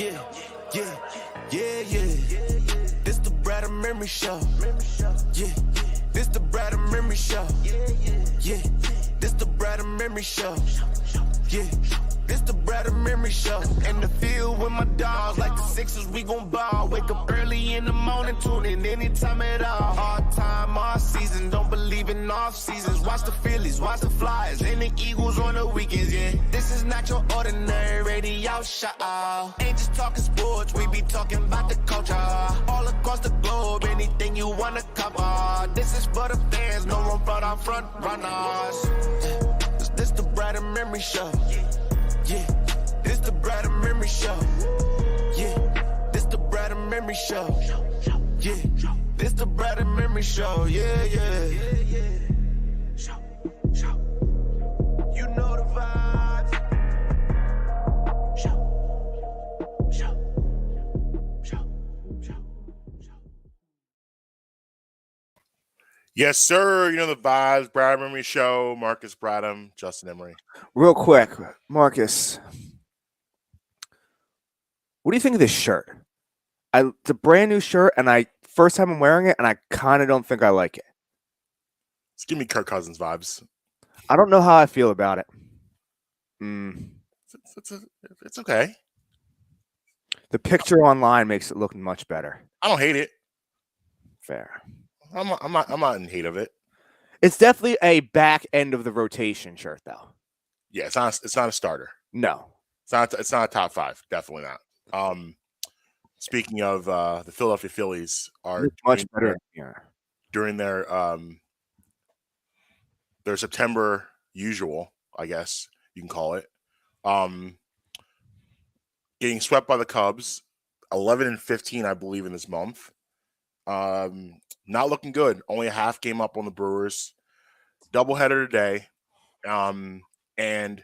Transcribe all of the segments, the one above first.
yeah, yeah, yeah. This the Brad and Memory Show. Yeah, this the Brad and Memory Show. Yeah, this the Brad and Memory Show. Yeah, this the Brad and Memory Show. In the field with my dogs, like the Sixers, we gon' ball. Wake up early in the morning, tune in anytime at all. Hard time, all season, don't believe in off seasons. Watch the Phillies, watch the Flyers, and the Eagles on the weekends, yeah. This is not your ordinary radio show. Ain't just talking sports, we be talking about the culture. All across the globe, anything you wanna cover. This is for the fans, no room for our front runners. This the Brad and Memory Show. Yeah, this the Brad and Memory Show. Yeah, this the Brad and Memory Show. Yeah, this the Brad and Memory Show. Yeah, yeah. You know the vibes. Yes, sir. You know the vibes. Brad Emery Show. Marcus Bradham, Justin Emery. Real quick, Marcus, what do you think of this shirt? It's a brand new shirt, and first time I'm wearing it, and I kind of don't think I like it. It's giving me Kirk Cousins vibes. I don't know how I feel about it. It's okay. The picture online makes it look much better. I don't hate it. Fair. I'm not in hate of it. It's definitely a back end of the rotation shirt, though. Yeah, it's not a starter. No, it's not a top five. Definitely not. Speaking of the Philadelphia Phillies are much better during their September usual, I guess you can call it. Getting swept by the Cubs, 11-15, I believe, in this month. Not looking good. Only a half game up on the Brewers. Doubleheader today. And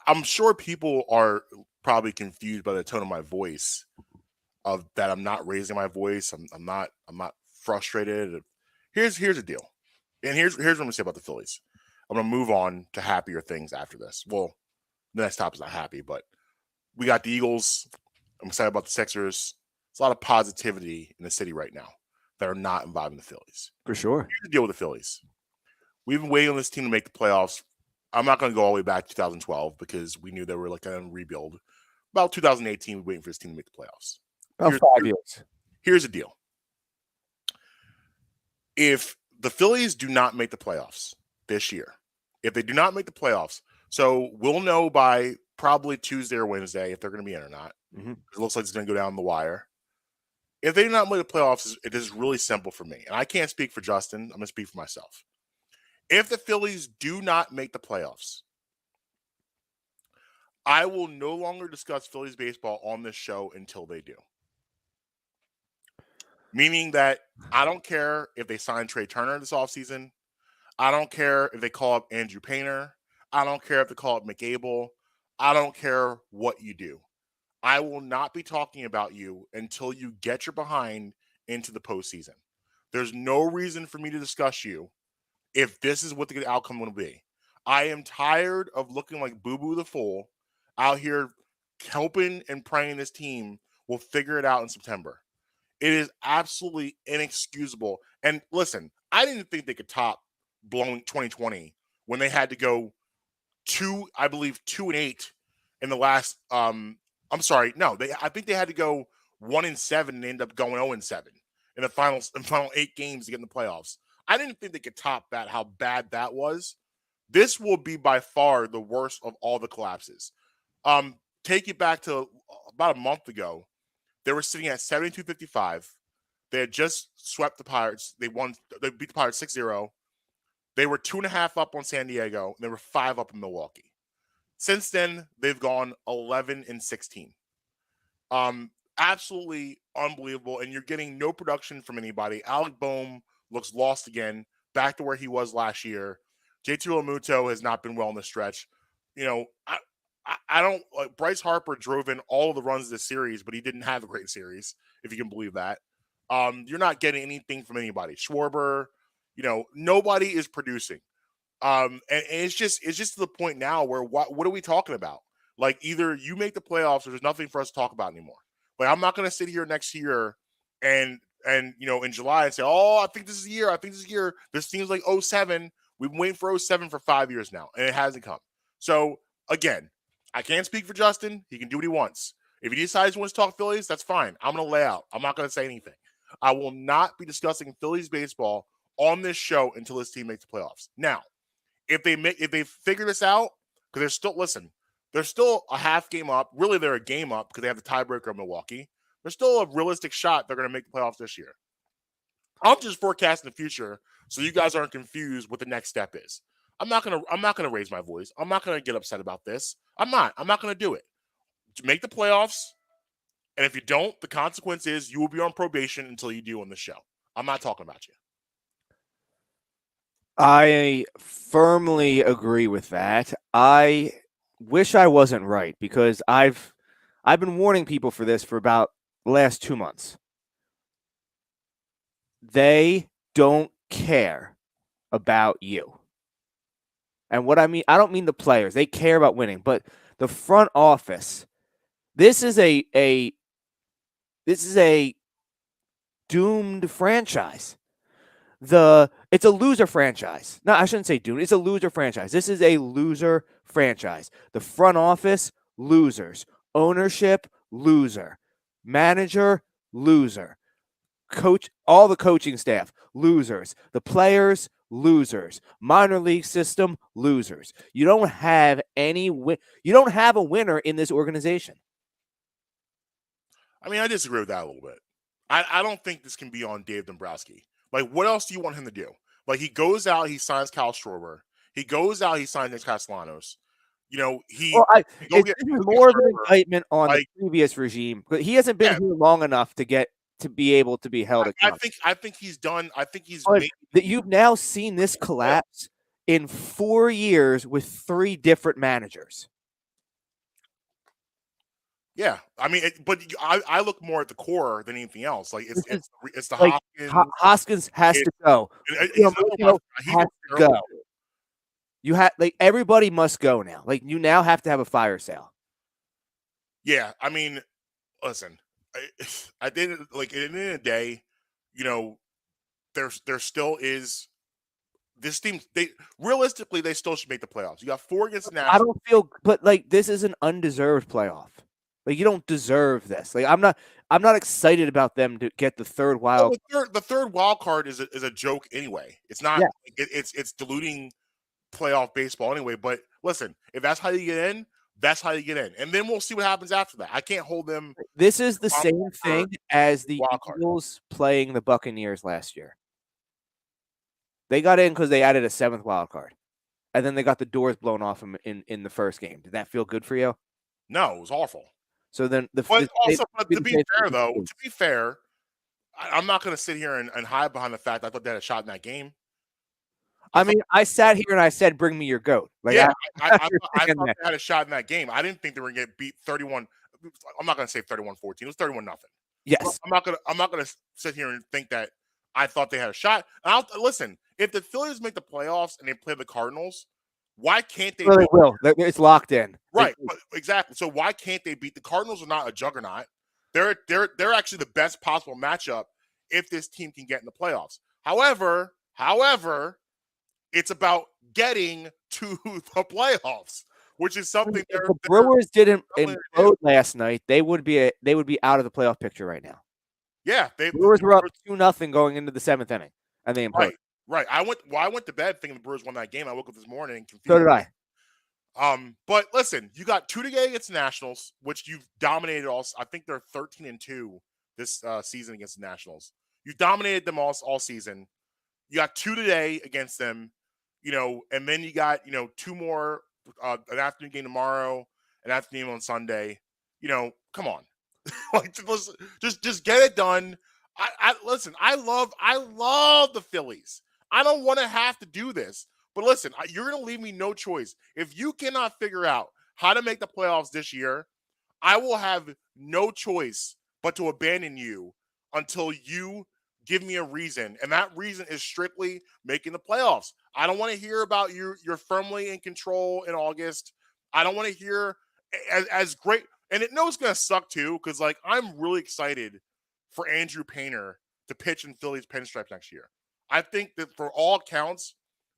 I'm sure people are probably confused by the tone of my voice, of that I'm not raising my voice. I'm not frustrated. Here's the deal. And here's what I'm gonna say about the Phillies. I'm gonna move on to happier things after this. Well, the next topic is not happy, but we got the Eagles. I'm excited about the Sixers. There's a lot of positivity in the city right now that are not involving the Phillies. For sure. Here's the deal with the Phillies. We've been waiting on this team to make the playoffs. I'm not going to go all the way back to 2012 because we knew they were like a rebuild. About 2018, we're waiting for this team to make the playoffs. About 5 years. Here's the deal. If the Phillies do not make the playoffs this year, if they do not make the playoffs, so we'll know by probably Tuesday or Wednesday if they're going to be in or not. Mm-hmm. It looks like it's going to go down the wire. If they do not make the playoffs, it is really simple for me. And I can't speak for Justin. I'm going to speak for myself. If the Phillies do not make the playoffs, I will no longer discuss Phillies baseball on this show until they do. Meaning that I don't care if they sign Trey Turner this offseason. I don't care if they call up Andrew Painter. I don't care if they call up McAble. I don't care what you do. I will not be talking about you until you get your behind into the postseason. There's no reason for me to discuss you if this is what the outcome will be. I am tired of looking like Boo-Boo the Fool out here helping and praying this team will figure it out in September. It is absolutely inexcusable. And listen, I didn't think they could top blowing 2020 when they had to go 2-8 in the last I think they had to go 1-7 and end up going 0-7 in the final 8 games to get in the playoffs. I didn't think they could top that, how bad that was. This will be by far the worst of all the collapses. Take it back to about a month ago. They were sitting at 72-55. They had just swept the Pirates. They beat the Pirates 6-0. They were 2.5 up on San Diego, and they were 5 up in Milwaukee. Since then, they've gone 11-16. Absolutely unbelievable, and you're getting no production from anybody. Alec Boehm looks lost again, back to where he was last year. JT Realmuto has not been well in the stretch. You know, I don't like Bryce Harper drove in all of the runs of this series, but he didn't have a great series, if you can believe that. You're not getting anything from anybody. Schwarber, nobody is producing. And it's just to the point now where what are we talking about? Like, either you make the playoffs or there's nothing for us to talk about anymore. Like, I'm not going to sit here next year and in July and say, oh, I think this is the year. I think this is the year. This seems like 07. We've been waiting for 07 for 5 years now, and it hasn't come. So, again, I can't speak for Justin. He can do what he wants. If he decides he wants to talk Phillies, that's fine. I'm going to lay out. I'm not going to say anything. I will not be discussing Phillies baseball on this show until this team makes the playoffs. Now, if they figure this out, because they're still a half game up. Really, they're a game up because they have the tiebreaker of Milwaukee. There's still a realistic shot they're going to make the playoffs this year. I'm just forecasting the future so you guys aren't confused what the next step is. I'm not gonna raise my voice. I'm not gonna get upset about this. I'm not gonna do it. Make the playoffs, and if you don't, the consequence is you will be on probation until you do on the show. I'm not talking about you. I firmly agree with that. I wish I wasn't right because I've been warning people for this for about the last 2 months. They don't care about you. And what I mean, I don't mean the players. They care about winning, but the front office, this is a doomed franchise. It's a loser franchise. No, I shouldn't say doomed. It's a loser franchise. This is a loser franchise. The front office, losers. Ownership, loser. Manager, loser. Coach, all the coaching staff, losers. The players, losers. Minor league system, losers. You don't have you don't have a winner in this organization. I mean, I disagree with that a little bit. I don't think this can be on Dave Dombrowski. Like, what else do you want him to do? Like, he goes out, he signs Kyle Schwarber. He goes out, he signs Nick Castellanos. It's more of an indictment on the previous regime, but he hasn't been here long enough to be able to be held accountable. I think he's done. I think he's that you've now seen this collapse in 4 years with 3 different managers. Yeah, I mean, I look more at the core than anything else. Like, it's the like, Hoskins has to go. Has to go. You have everybody must go now. Like, you now have to have a fire sale. Yeah, I mean, listen, at the end of the day, there still is this team. Realistically, they still should make the playoffs. You got 4 against the Nationals. I don't feel, but this is an undeserved playoff. Like, you don't deserve this. Like, I'm not excited about them to get the third wild. Well, the third wild card is a joke anyway. It's not. Yeah. It's diluting playoff baseball anyway. But listen, if that's how you get in, that's how you get in, and then we'll see what happens after that. I can't hold them. This is the same thing as the Eagles playing the Buccaneers last year. They got in because they added a 7th wild card, and then they got the doors blown off them in the first game. Did that feel good for you? No, it was awful. So then to be fair, I'm not going to sit here and hide behind the fact I thought they had a shot in that game. I mean, I sat here and I said, "Bring me your goat." Like, yeah, I thought they had a shot in that game. I didn't think they were going to get beat 31. I'm not going to say 31-14. It was 31-0. Yes, I'm not going to sit here and think that I thought they had a shot. Listen, if the Phillies make the playoffs and they play the Cardinals, why can't they? They will. It's locked in. Right, exactly. So why can't they beat the Cardinals? Are not a juggernaut. They're actually the best possible matchup if this team can get in the playoffs. However, it's about getting to the playoffs, which is something if the Brewers didn't implode last night, they would be out of the playoff picture right now. Yeah, Brewers were up 2-0 going into the 7th inning, and they imploded. Right. I went to bed thinking the Brewers won that game. I woke up this morning and confused. So did I. But listen, you got 2 to get against the Nationals, which you've dominated all. I think they're 13-2 this season against the Nationals. You dominated them all season. You got 2 today against them, and then you got 2 more, an afternoon game tomorrow, an afternoon on Sunday. Come on, just get it done. Listen. I love the Phillies. I don't want to have to do this. But listen, you're going to leave me no choice. If you cannot figure out how to make the playoffs this year, I will have no choice but to abandon you until you give me a reason. And that reason is strictly making the playoffs. I don't want to hear about you're firmly in control in August. I don't want to hear as great, and it knows it's gonna suck too, because like I'm really excited for Andrew Painter to pitch in Phillies pinstripes next year. I think that for all accounts,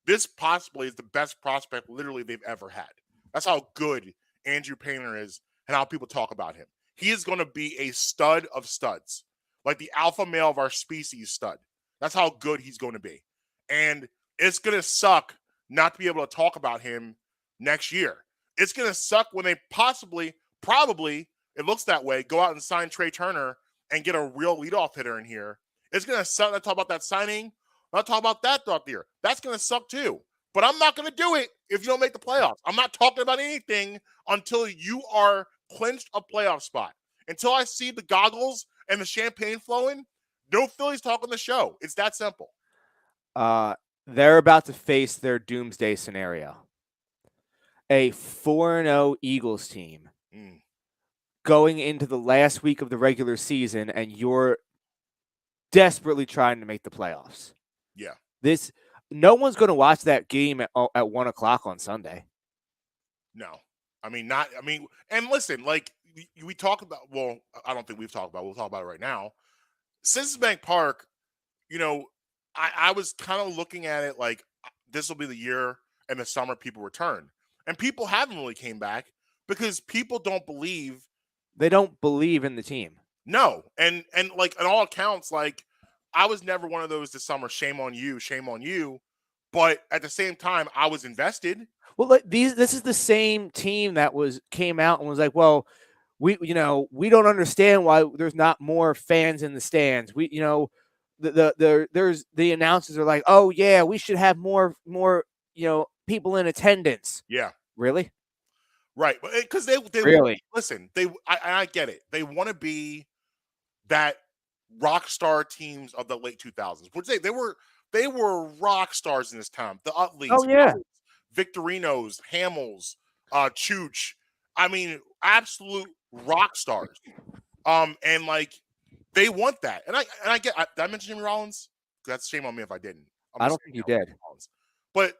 this possibly is the best prospect literally they've ever had. That's how good Andrew Painter is and how people talk about him. He is going to be a stud of studs, like the alpha male of our species stud. That's how good he's going to be. And it's going to suck not to be able to talk about him next year. It's going to suck when they probably, it looks that way, go out and sign Trey Turner and get a real leadoff hitter in here. It's going to suck to talk about that signing. I'll talk about that throughout the year. That's going to suck too. But I'm not going to do it if you don't make the playoffs. I'm not talking about anything until you are clinched a playoff spot. Until I see the goggles and the champagne flowing, no Phillies talk on the show. It's that simple. They're about to face their doomsday scenario. A 4-0 Eagles team going into the last week of the regular season, and you're desperately trying to make the playoffs. Yeah. No one's going to watch that game at 1:00 on Sunday. No. And listen, like we talk about, well, I don't think we'll talk about it right now. Citizens Bank Park, I was kind of looking at it like this will be the year and the summer people return. And people haven't really came back because people don't believe. They don't believe in the team. No. And like on all accounts, like I was never one of those this summer, shame on you. But at the same time, I was invested. Well, this is the same team that came out and was like, well, we don't understand why there's not more fans in the stands. There's the announcers are like, oh yeah, we should have more people in attendance. Yeah. Really? Right. Because they really listen, I get it. They want to be that rock star teams of the late 2000s. Which they were rock stars in this time. The Utleys, oh yeah, Victorinos, Hamels, Chooch. I mean, absolute rock stars. And like they want that. And I get. Did I mention Jimmy Rollins? That's shame on me if I didn't. I don't think you did. But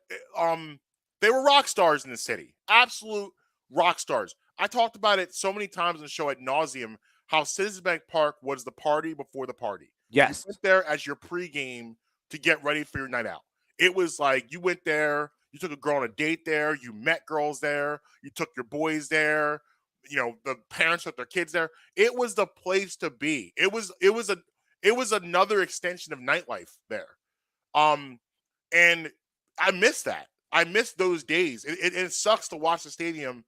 they were rock stars in the city. Absolute rock stars. I talked about it so many times in the show ad nauseum. How Citizens Bank Park was the party before the party. Yes. You went there as your pregame to get ready for your night out. It was like you went there, you took a girl on a date there, you met girls there, you took your boys there, the parents took their kids there. It was the place to be. It was another extension of nightlife there. And I miss that. I miss those days. It sucks to watch the stadium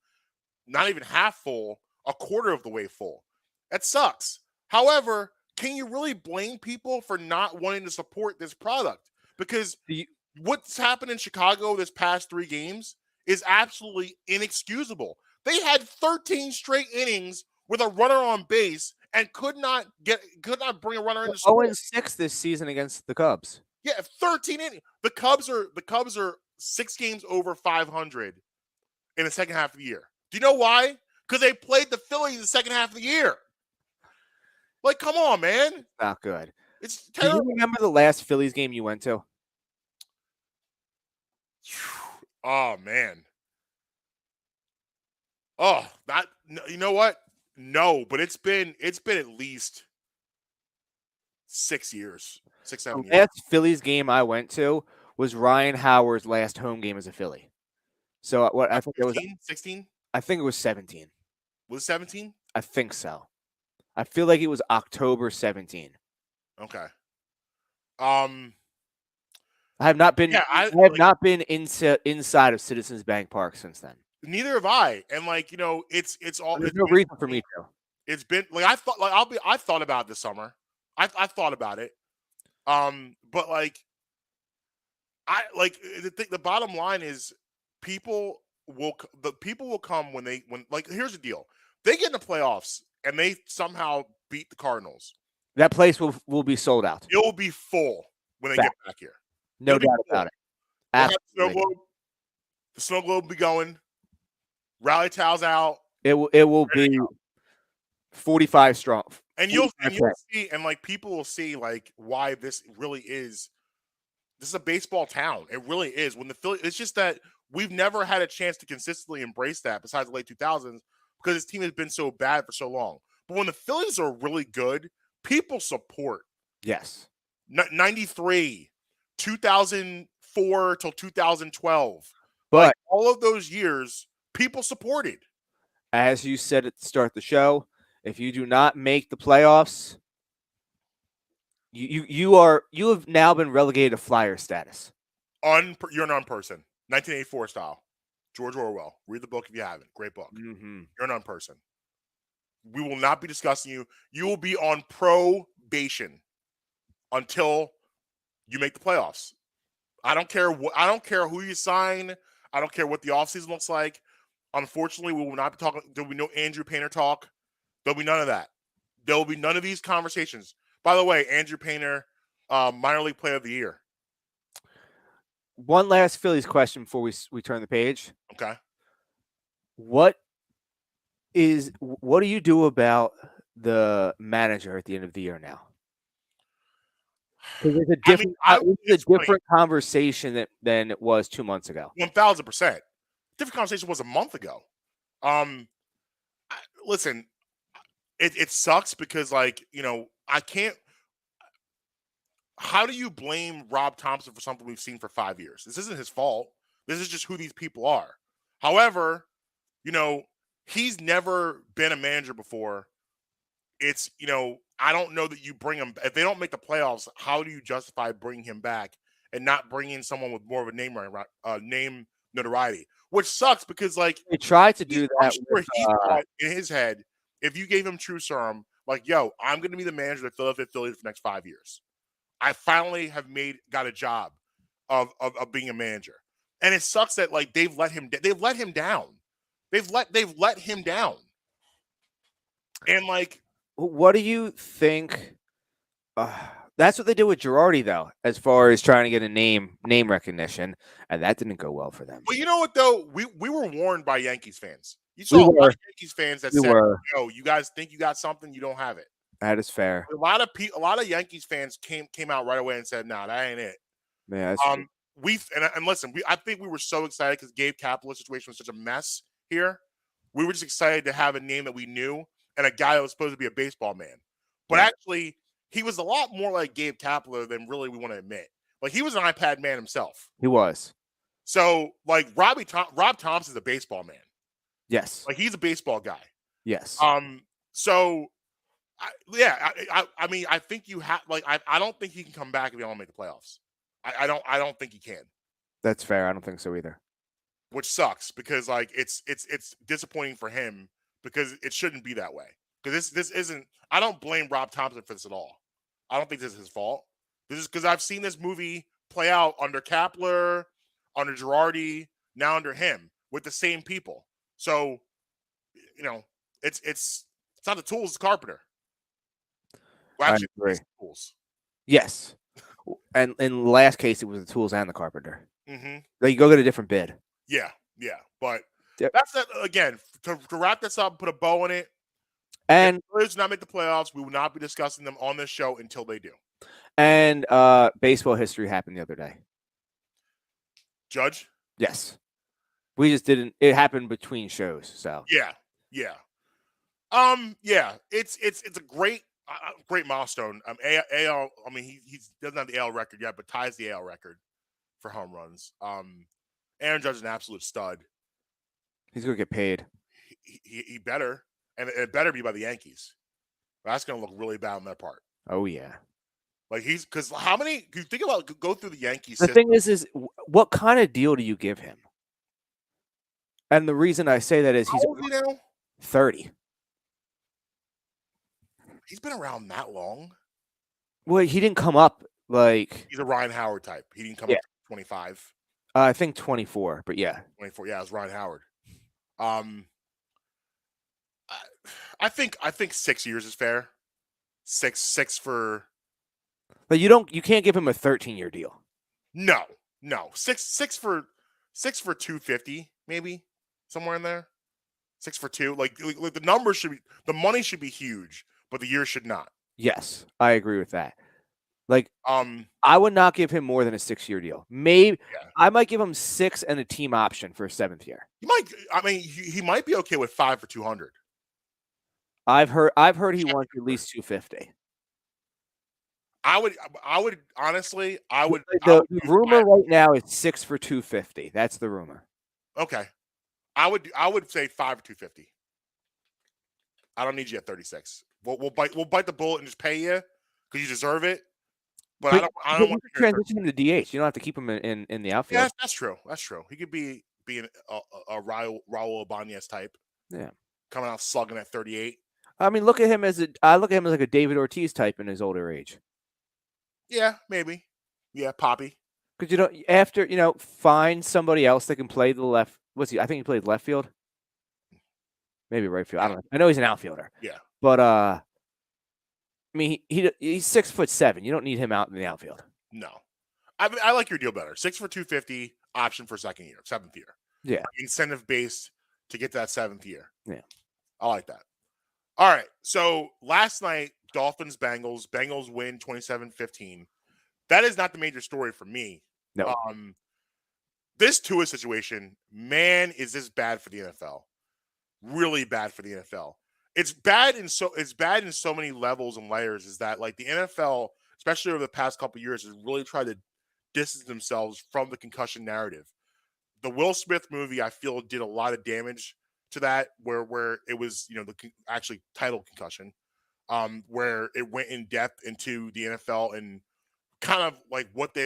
not even half full, a quarter of the way full. That sucks. However, can you really blame people for not wanting to support this product? Because what's happened in Chicago this past 3 games is absolutely inexcusable. They had 13 straight innings with a runner on base and could not bring a runner in to score. 0-6 this season against the Cubs. Yeah, 13 innings. The Cubs are 6 games over 500 in the second half of the year. Do you know why? Because they played the Phillies in the second half of the year. Like, come on, man. Not good. It's terrible. Do you remember the last Phillies game you went to? Oh, man. Oh, you know what? No, but it's been at least 6 years, 7 years. The last Phillies game I went to was Ryan Howard's last home game as a Philly. So I think it was 16? I think it was 17. Was it 17? I think so. I feel like it was October 17. Okay. I have not been. Yeah, I have not been inside of Citizens Bank Park since then. Neither have I. And it's all. There's no reason for me to. It's been I thought about it this summer. I thought about it. But the bottom line is people will come when here's the deal. They get in the playoffs and they somehow beat the Cardinals. That place will be sold out. It will be full when they get back here. No doubt about it. Absolutely. The snow globe will be going. Rally towels out. It will be 45 strong. And you'll see, and people will see why this really is. This is a baseball town. It really is. When the Phillies, it's just that we've never had a chance to consistently embrace that besides the late 2000s. because his team has been so bad for so long. But when the Phillies are really good, people support. Yes. 93, 2004 till 2012. But like all of those years, people supported. as you said at the start of the show, if you do not make the playoffs, you have now been relegated to flyer status. You're an unperson. 1984 style. George Orwell. Read the book if you haven't. Great book. Mm-hmm. You're an unperson. We will not be discussing you. You will be on probation until you make the playoffs. I don't care who you sign. I don't care what the offseason looks like. Unfortunately, we will not be talking. There'll be no Andrew Painter talk. There'll be none of that. There will be none of these conversations. By the way, Andrew Painter, minor league player of the year. One last Phillies question before we turn the page. Okay. What do you do about the manager at the end of the year now? Because it's a different conversation than it was 2 months ago. 1,000%. Different conversation was a month ago. Listen, it sucks because, like, you know, I can't. How do you blame Rob Thompson for something we've seen for 5 years? This isn't his fault. This is just who these people are. However, you know, he's never been a manager before. It's, you know, I don't know that you bring him. If they don't make the playoffs, how do you justify bringing him back and not bring in someone with more of a name notoriety? Which sucks because, like, they tried to do that. He thought in his head, if you gave him true serum, like, yo, I'm going to be the manager of the Philadelphia Phillies for the next 5 years. I finally have got a job of being a manager, and it sucks that, like, they've let him down. They've let him down, and, like, what do you think? That's what they did with Girardi, though, as far as trying to get a name recognition, and that didn't go well for them. Well, you know what, though, we were warned by Yankees fans. You saw a lot of Yankees fans that said, "Yo, you guys think you got something, you don't have it." That is fair. A lot of Yankees fans came out right away and said, "Nah, that ain't it." Yeah. Listen, I think we were so excited because Gabe Kapler's situation was such a mess here. We were just excited to have a name that we knew and a guy that was supposed to be a baseball man. But actually, he was a lot more like Gabe Kapler than really we want to admit. Like, he was an iPad man himself. He was. So, like, Rob Thompson's a baseball man. Yes. Like, he's a baseball guy. Yes. So, I mean, I think you have, like, I don't think he can come back if he don't make the playoffs. I don't think he can. That's fair. I don't think so either. Which sucks because, like, it's disappointing for him because it shouldn't be that way. Because this isn't. I don't blame Rob Thompson for this at all. I don't think this is his fault. This is because I've seen this movie play out under Kapler, under Girardi, now under him with the same people. So, you know, it's not the tools, it's the carpenter. Well, actually, I agree. it's the tools. Yes. And in the last case, it was the tools and the carpenter. Mm-hmm. Like, you go get a different bid. Yeah. But that's that again. To wrap this up, put a bow on it. And if the Phillies do not make the playoffs, we will not be discussing them on this show until they do. And baseball history happened the other day. Judge? Yes. We just didn't. It happened between shows. So yeah. It's a great milestone. AL. I mean, he doesn't have the AL record yet, but ties the AL record for home runs. Aaron Judge is an absolute stud. He's gonna get paid. He better, and it better be by the Yankees. That's gonna look really bad on their part. Oh yeah. Like, because how many? You think about go through the Yankees. The thing is what kind of deal do you give him? And the reason I say that is he's 30. He's been around that long. Well, he didn't come up like he's a Ryan Howard type. He didn't come up to 25. I think 24, but yeah. 24. Yeah, it was Ryan Howard. I think 6 years is fair. Six for. But you can't give him a 13-year deal. No. Six for 250, maybe somewhere in there. 6 for 2. Like the numbers the money should be huge, but the year should not. Yes, I agree with that. Like, I would not give him more than a 6-year deal. Maybe I might give him 6 and a team option for a 7th year. He might be okay with 5 for 200. I've heard he wants at least 250. I would honestly, The rumor right now is 6 for 250. That's the rumor. Okay. I would say 5 for 250. I don't need you at 36. We'll bite the bullet and just pay you because you deserve it. But I don't want to transition him to DH. You don't have to keep him in the outfield. Yeah, that's true. That's true. He could be a Raul Ibanez type. Yeah, coming out slugging at 38. I mean, look at him as like a David Ortiz type in his older age. Yeah, maybe. Yeah, Poppy. Because find somebody else that can play the left. I think he played left field. Maybe right field. I don't know. I know he's an outfielder. Yeah. But I mean, he's 6'7". You don't need him out in the outfield. No. I like your deal better. 6 for 250, option for 7th year. Yeah. Incentive based to get that 7th year. Yeah. I like that. All right. So last night, Dolphins-Bengals. Bengals win 27-15. That is not the major story for me. No. This Tua situation, man, is this bad for the NFL? Really bad for the NFL. It's bad in so many levels and layers. Is that like the NFL, especially over the past couple of years, has really tried to distance themselves from the concussion narrative. The Will Smith movie, I feel, did a lot of damage to that, where it was, the actually titled concussion, where it went in depth into the NFL and kind of like what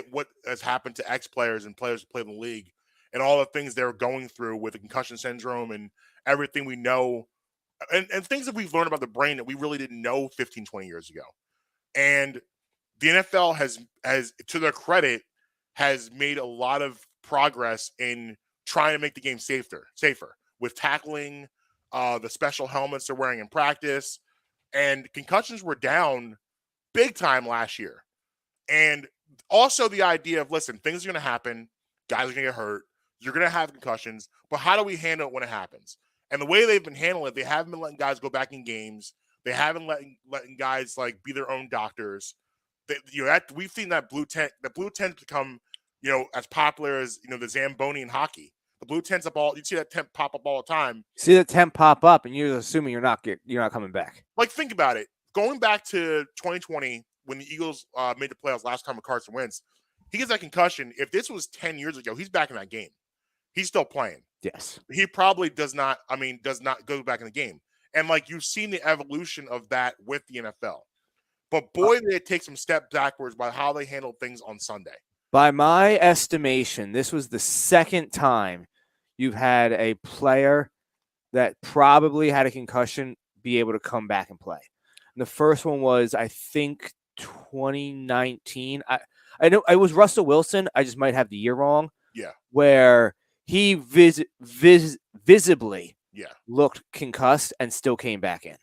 has happened to ex-players and players who play in the league and all the things they're going through with the concussion syndrome and everything we know and things that we've learned about the brain that we really didn't know 15, 20 years ago. And the NFL has, to their credit, has made a lot of progress in trying to make the game safer with tackling, the special helmets they're wearing in practice, and concussions were down big time last year. And also the idea of, listen, things are going to happen. Guys are going to get hurt. You're going to have concussions. But how do we handle it when it happens? And the way they've been handling it, they haven't been letting guys go back in games. They haven't letting guys like be their own doctors. We've seen that blue tent. The blue tent become, as popular as the Zamboni in hockey. The blue tent's up all. You see that tent pop up all the time. See the tent pop up, and you're assuming you're not coming back. Like, think about it. Going back to 2020, when the Eagles made the playoffs last time with Carson Wentz, he gets that concussion. If this was 10 years ago, he's back in that game. He's still playing. Yes. He probably does not go back in the game. And like, you've seen the evolution of that with the NFL. But boy, did it take some steps backwards by how they handled things on Sunday. By my estimation, this was the second time you've had a player that probably had a concussion be able to come back and play. And the first one was, I think, 2019. I know it was Russell Wilson. I just might have the year wrong. Yeah. Where he visibly looked concussed and still came back in.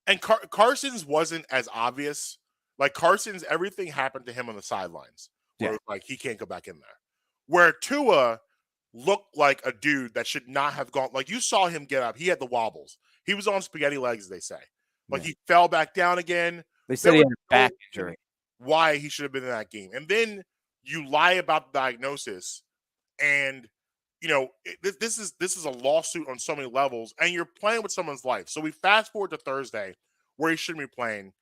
And Carson's wasn't as obvious. Like, Carson's, everything happened to him on the sidelines. Where like he can't go back in there. Where Tua looked like a dude that should not have gone. Like, you saw him get up. He had the wobbles. He was on spaghetti legs, as they say. Like, he fell back down again. They said he had a back injury. Why he should have been in that game. And then you lie about the diagnosis. And, this is a lawsuit on so many levels. And you're playing with someone's life. So we fast forward to Thursday, where he shouldn't be playing.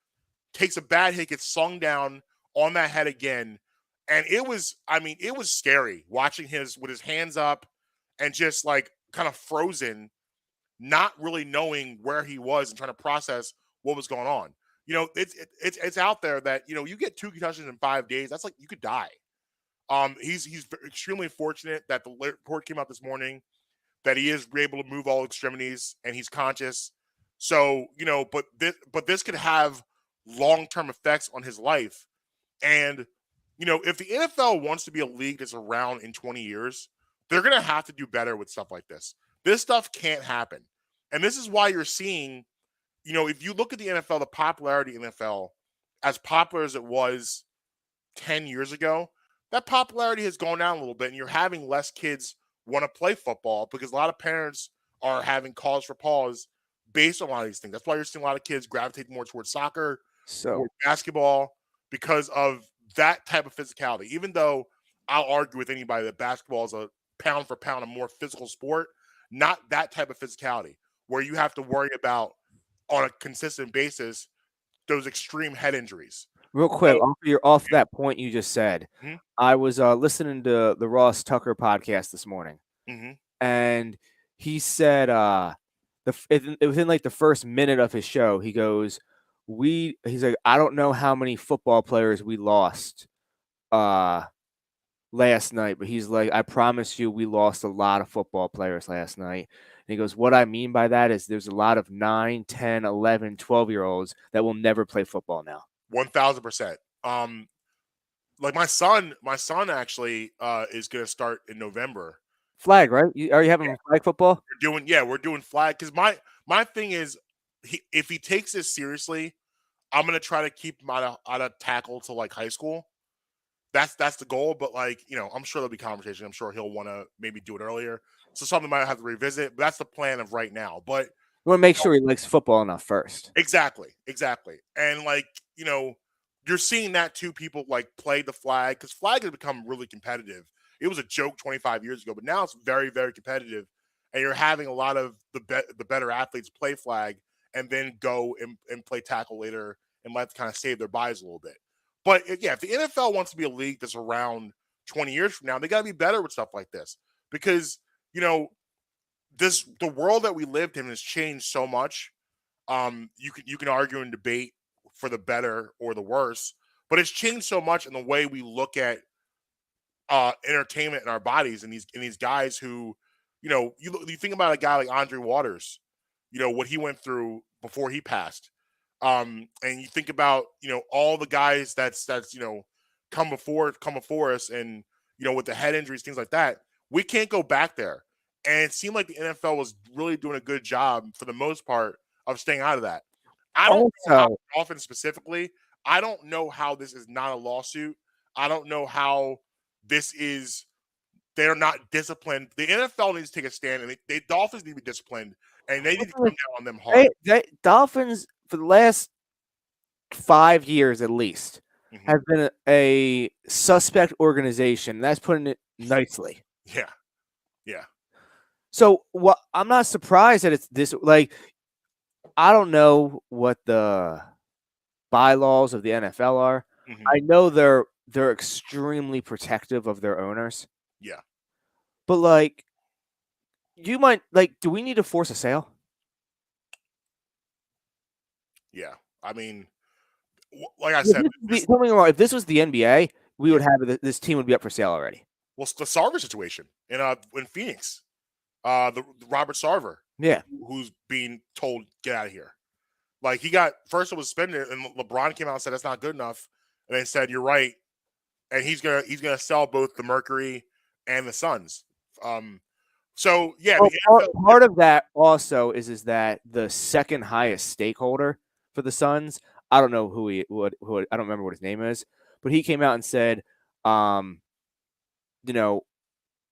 Takes a bad hit, gets slung down on that head again. And it was scary watching with his hands up and just like kind of frozen, not really knowing where he was and trying to process what was going on. It's out there that, you get 2 concussions in 5 days. That's like, you could die. He's extremely fortunate that the report came out this morning that he is able to move all extremities and he's conscious. So, but this could have long-term effects on his life. And, if the NFL wants to be a league that's around in 20 years, they're going to have to do better with stuff like this. This stuff can't happen. And this is why you're seeing, if you look at the NFL, the popularity of the NFL, as popular as it was 10 years ago, that popularity has gone down a little bit, and you're having less kids want to play football because a lot of parents are having cause for pause based on a lot of these things. That's why you're seeing a lot of kids gravitate more towards soccer, or basketball, because of that type of physicality. Even though I'll argue with anybody that basketball is a pound for pound a more physical sport, not that type of physicality where you have to worry about on a consistent basis those extreme head injuries. Real quick, So, off that point you just said, Mhm. I was listening to the Ross Tucker podcast this morning, Mhm. and he said within like the first minute of his show, he goes, he's like, I don't know how many football players we lost last night, but he's like, I promise you we lost a lot of football players last night. And he goes, what I mean by that is there's a lot of 9, 10, 11, 12-year-olds that will never play football now. 1000%. Like my son actually is going to start in November. Flag, right? Are you having flag football? We're doing flag because my thing is, if he takes this seriously, I'm gonna try to keep him out of tackle to like high school. That's the goal. But like, I'm sure there'll be conversation. I'm sure he'll want to maybe do it earlier. So something might have to revisit. But that's the plan of right now. But We want to make sure he likes football enough first. exactly. And like, you're seeing that too. People like play the flag because flag has become really competitive. It was a joke 25 years ago, but now it's very, very competitive. And you're having a lot of the better athletes play flag and then go and play tackle later and let kind of save their buys a little bit. But yeah, if the NFL wants to be a league that's around 20 years from now, they got to be better with stuff like this because, the world that we lived in has changed so much. You can argue and debate for the better or the worse, but it's changed so much in the way we look at entertainment in our bodies and these guys who, you think about a guy like Andre Waters, what he went through before he passed. And you think about, all the guys that's come before us and with the head injuries, things like that. We can't go back there. And it seemed like the NFL was really doing a good job for the most part of staying out of that. I don't know how often specifically. I don't know how this is not a lawsuit. I don't know how this is. They're not disciplined. The NFL needs to take a stand, and the Dolphins need to be disciplined, and they need to come down on them hard. Dolphins for the last 5 years at least have been a suspect organization. That's putting it nicely. Yeah. So I'm not surprised that it's this. Like, I don't know what the bylaws of the NFL are. I know they're extremely protective of their owners. Yeah. But like, do we need to force a sale? Yeah. I mean, like I said, don't get me wrong. If this was the NBA, we would have this team would be up for sale already. Well, it's the Sarver situation in Phoenix. The Robert Sarver, who's being told get out of here. Like he got first it was suspended, and LeBron came out and said that's not good enough, and they said you're right, and he's gonna sell both the Mercury and the Suns. So yeah, part of that also is that the second highest stakeholder for the Suns. I don't know who I don't remember what his name is, but he came out and said,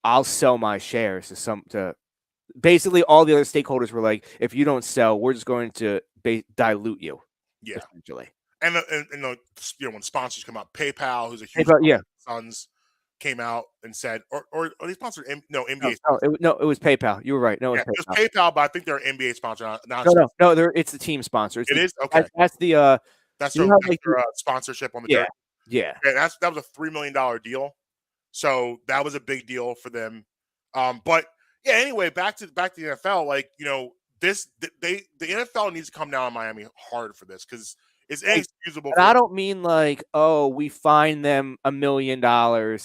I'll sell my shares to basically all the other stakeholders were like, if you don't sell, we're just going to dilute you. Yeah. Essentially. And when sponsors come out, PayPal, who's a huge Suns, came out and said, or they sponsored NBA. It was PayPal. You were right. No, it was PayPal, but I think they're an NBA sponsor. No, it's the team sponsor. It is okay. That's the that's their sponsorship on the jersey. Yeah. And that was a $3 million deal. So that was a big deal for them. But yeah, anyway, back to the NFL. Like, the NFL needs to come down on Miami hard for this because it's inexcusable. I don't mean like, we fine them $1 million. Yeah.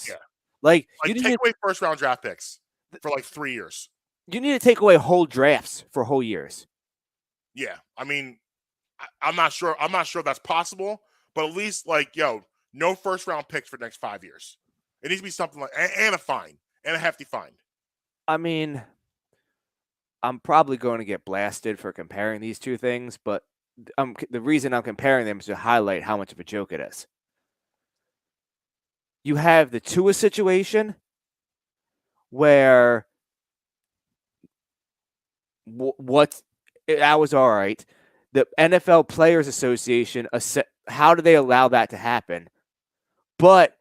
Like you take away first round draft picks for like 3 years. You need to take away whole drafts for whole years. Yeah. I mean, I'm not sure that's possible, but at least no first round picks for the next 5 years. It needs to be something like and a fine and a hefty fine. I mean, I'm probably going to get blasted for comparing these two things, but the reason I'm comparing them is to highlight how much of a joke it is. You have the Tua situation where that was all right. The NFL Players Association, how do they allow that to happen? But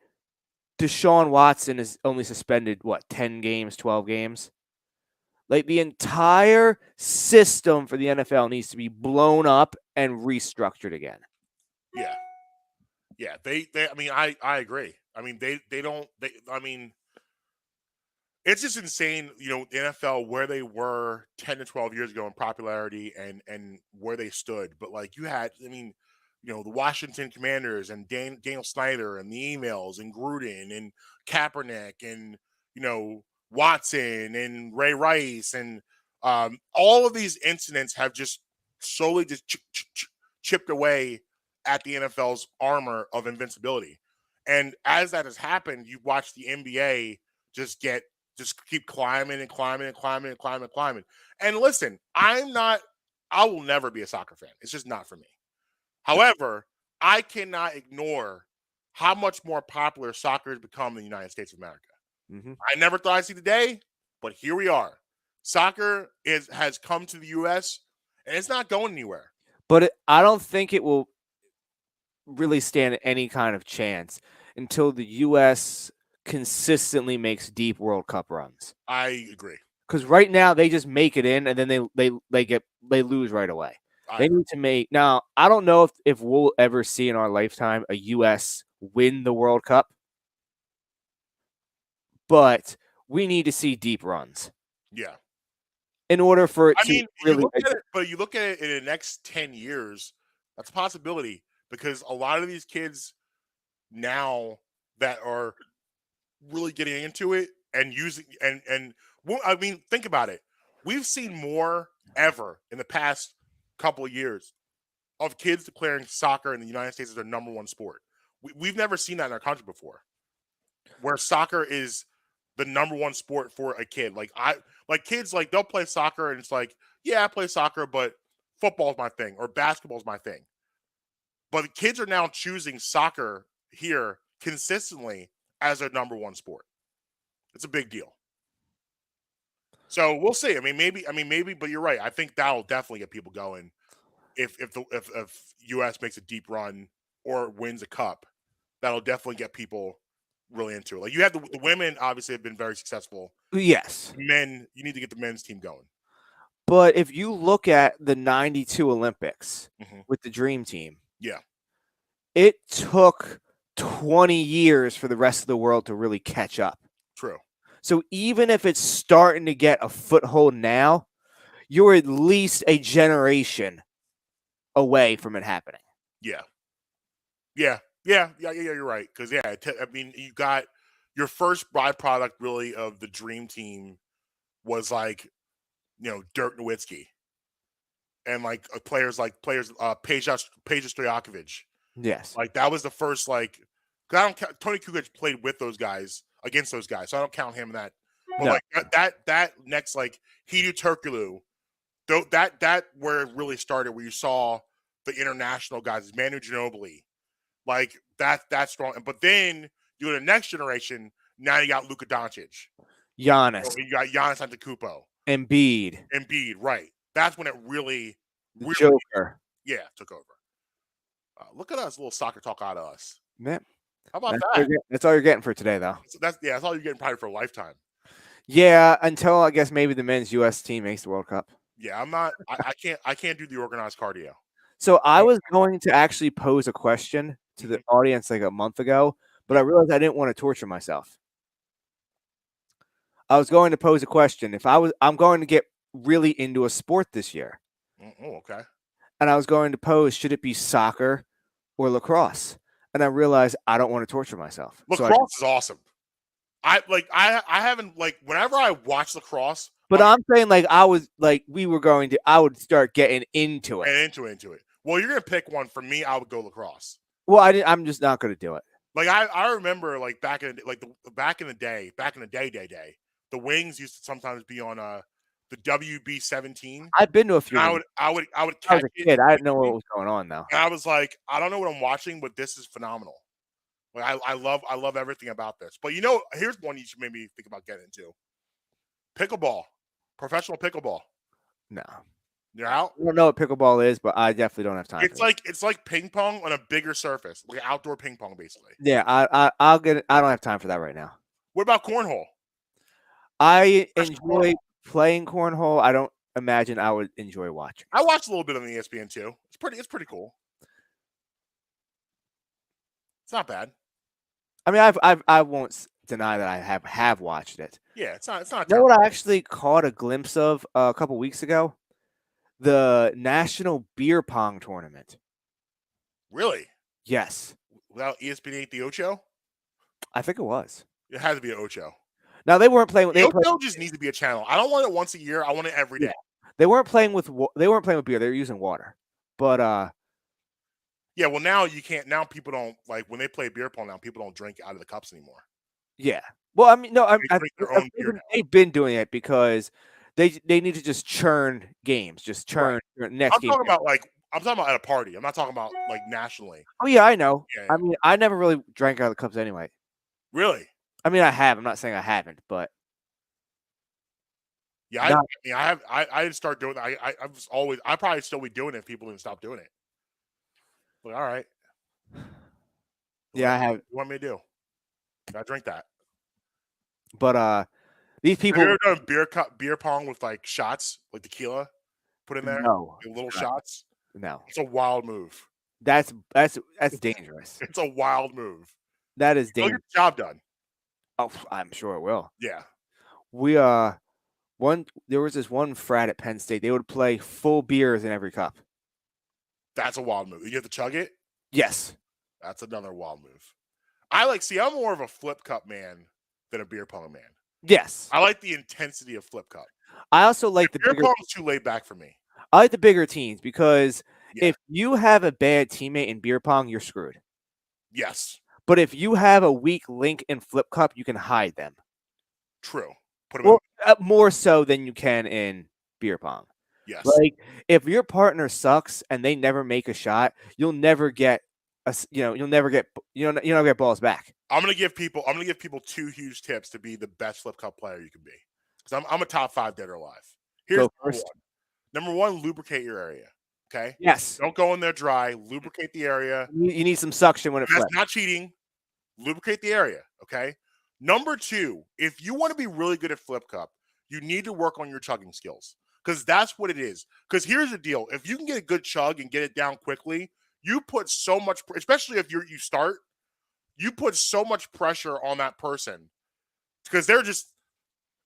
Deshaun Watson is only suspended, 10 games, 12 games? Like, the entire system for the NFL needs to be blown up and restructured again. Yeah. Yeah. I mean, I agree. I mean, I mean, it's just insane, the NFL, where they were 10 to 12 years ago in popularity and where they stood. But like I mean, the Washington Commanders and Daniel Snyder and the emails and Gruden and Kaepernick and, Watson and Ray Rice and all of these incidents have just slowly just chipped away at the NFL's armor of invincibility. And as that has happened, you've watched the NBA just keep climbing and climbing and climbing and climbing and climbing. And listen, I will never be a soccer fan. It's just not for me. However, I cannot ignore how much more popular soccer has become in the United States of America. Mm-hmm. I never thought I'd see the day, but here we are. Soccer has come to the U.S., and it's not going anywhere. But I don't think it will really stand any kind of chance until the U.S. consistently makes deep World Cup runs. I agree. Because right now they just make it in and then they lose right away. They need to make now. I don't know if we'll ever see in our lifetime a U.S. win the World Cup, but we need to see deep runs. Yeah. In order for it to really, you look at it in the next 10 years, that's a possibility because a lot of these kids now that are really getting into it and using and well, I mean, think about it. We've seen more ever in the past couple of years of kids declaring soccer in the United States as their number one sport. We've never seen that in our country before, where soccer is the number one sport for a kid. Like kids, like they'll play soccer and it's like, yeah, I play soccer, but football's my thing or basketball's my thing. But the kids are now choosing soccer here consistently as their number one sport. It's a big deal. So we'll see. I mean, maybe, but you're right. I think that'll definitely get people going if US makes a deep run or wins a cup. That'll definitely get people really into it. Like you have the women obviously have been very successful. Yes. Men, you need to get the men's team going. But if you look at the 92 Olympics with the Dream Team, yeah, it took 20 years for the rest of the world to really catch up. True. So even if it's starting to get a foothold now, you're at least a generation away from it happening. Yeah. You're right. Because I mean, you got your first byproduct really of the Dream Team was like, Dirk Nowitzki and like players Peja Stojakovic. Yes. Like that was the first like. Cause I don't count, Tony Kukoc played with those guys against those guys, so I don't count him in that. But like that next like Hedo Turkoglu, though that where it really started, where you saw the international guys, Manu Ginobili, like that's strong. But then you the next generation, now you got Luka Doncic, Giannis, you got Giannis Antetokounmpo, Embiid, right? That's when it really Joker, took over. Look at us, a little soccer talk out of us. Man. How about that? That's all you're getting for today, though. So that's all you're getting probably for a lifetime. Yeah, until I guess maybe the men's U.S. team makes the World Cup. Yeah, I'm not. I can't do the organized cardio. So I was going to actually pose a question to the audience like a month ago, but I realized I didn't want to torture myself. I was going to pose a question. I'm going to get really into a sport this year. Oh, okay. And I was going to pose, should it be soccer or lacrosse? And I realized I don't want to torture myself. Lacrosse is awesome. I haven't like whenever I watch lacrosse. But I'm saying like I would start getting into it. And into it. Well, you're gonna pick one. For me, I would go lacrosse. Well, I'm just not gonna do it. Like I remember like back in the day, the Wings used to sometimes be on the WB-17. I've been to a few. I would catch I was a kid. I didn't know what was going on though. And I was like, I don't know what I'm watching, but this is phenomenal. Like I love everything about this. But here's one you should maybe think about getting into. Pickleball. Professional pickleball. No. You're out. I don't know what pickleball is, but I definitely don't have time. It's like ping pong on a bigger surface, like outdoor ping pong, basically. Yeah, I'll get it. I don't have time for that right now. What about cornhole? I That's enjoy cornhole. playing cornhole. I don't imagine I would enjoy watching. I watched a little bit on the ESPN too. It's pretty cool. It's not bad. I mean, I won't deny that I have watched it. Yeah, it's not. You know terrible. what I actually caught a glimpse of a couple weeks ago? The National Beer Pong Tournament. Really? Yes, Without ESPN 8 the Ocho? I think it was. It has to be an Ocho. Now they weren't playing. The Ocho just needs to be a channel. I don't want it once a year. I want it every day. Yeah. They weren't playing with beer. They were using water. But yeah. Well, now you can't. Now people don't like when they play beer pong. Now people don't drink out of the cups anymore. yeah. Well, I mean, no, They drink their own beer now. they've been doing it because they need to just churn games, just churn next I'm game. talking about at a party. I'm not talking about like nationally. Oh yeah, I know. Yeah. I mean, I never really drank out of the cups anyway. Really? I mean, I have. I'm not saying I haven't, but Yeah. Not- I didn't start doing that. I probably still be doing it if people didn't stop doing it. But all right. yeah, I have. What do you want me to do? I drink that. But these people. Have you ever done beer pong with like shots, like tequila, put in there? No, Like little shots. no. It's a wild move. That's dangerous. It's a wild move. That is You'll dangerous. get the job done. Oh, I'm sure it will. Yeah. We there was this one frat at Penn State. They would play full beers in every cup. That's a wild move. You have to chug it. Yes. That's another wild move. I'm more of a flip cup man than a beer pong man. Yes. I like the intensity of flip cup. I also like the Beer bigger. pong's too laid back for me. I like the bigger teams because Yeah. if you have a bad teammate in beer pong, you're screwed. Yes. But if you have a weak link in flip cup, you can hide them. True. Put them Well, more so than you can in beer pong. yes. Like if your partner sucks and they never make a shot, you'll never get you'll never get balls back. I'm gonna give people two huge tips to be the best flip cup player you can be. Because I'm a top 5 dead or alive. Here's Go first. Number one, lubricate your area. Okay. Yes. Don't go in there dry. Lubricate the area. You need some suction when it That's flips. not cheating. Lubricate the area. Okay. Number 2, if you want to be really good at flip cup, you need to work on your chugging skills because that's what it is. Because here's the deal: if you can get a good chug and get it down quickly, you put so much, especially if you start, you put so much pressure on that person because they're just,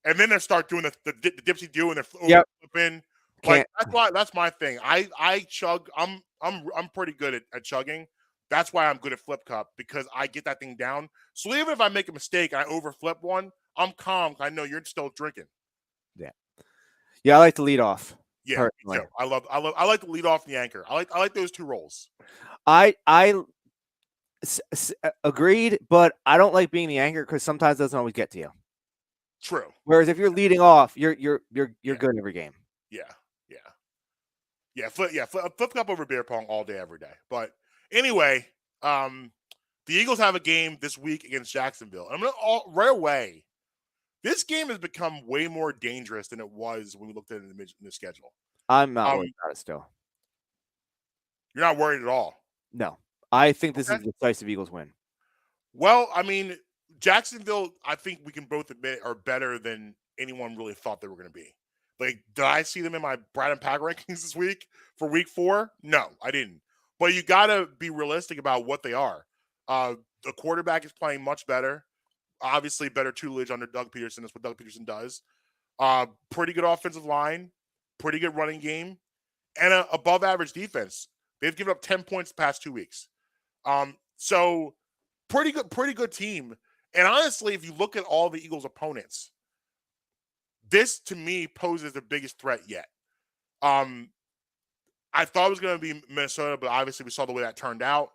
and then they start doing the dipsy do and they're flipping. Like that's my thing. I chug. I'm pretty good at chugging. That's why I'm good at flip cup because I get that thing down. So even if I make a mistake and I overflip one, I'm calm. I know you're still drinking. Yeah, I like to lead off. Yeah, me too. I like to lead off the anchor. I like those two roles. I agreed, but I don't like being the anchor because sometimes it doesn't always get to you. True. Whereas if you're leading off, you're good every game. Flip cup over beer pong all day, every day. But anyway, the Eagles have a game this week against Jacksonville. I'm gonna right away. This game has become way more dangerous than it was when we looked at it in the schedule. I'm not worried about it still. You're not worried at all? No. I think this is a decisive Eagles win. Well, I mean, Jacksonville, I think we can both admit, are better than anyone really thought they were going to be. Like, did I see them in my Brad and Pack rankings this week for week 4? No, I didn't. But you got to be realistic about what they are. The quarterback is playing much better. Obviously, better tutelage under Doug Peterson. That's what Doug Peterson does. Pretty good offensive line, pretty good running game, and an above-average defense. They've given up 10 points the past 2 weeks. So pretty good team. And honestly, if you look at all the Eagles' opponents, this to me poses the biggest threat yet. I thought it was going to be Minnesota, but obviously we saw the way that turned out.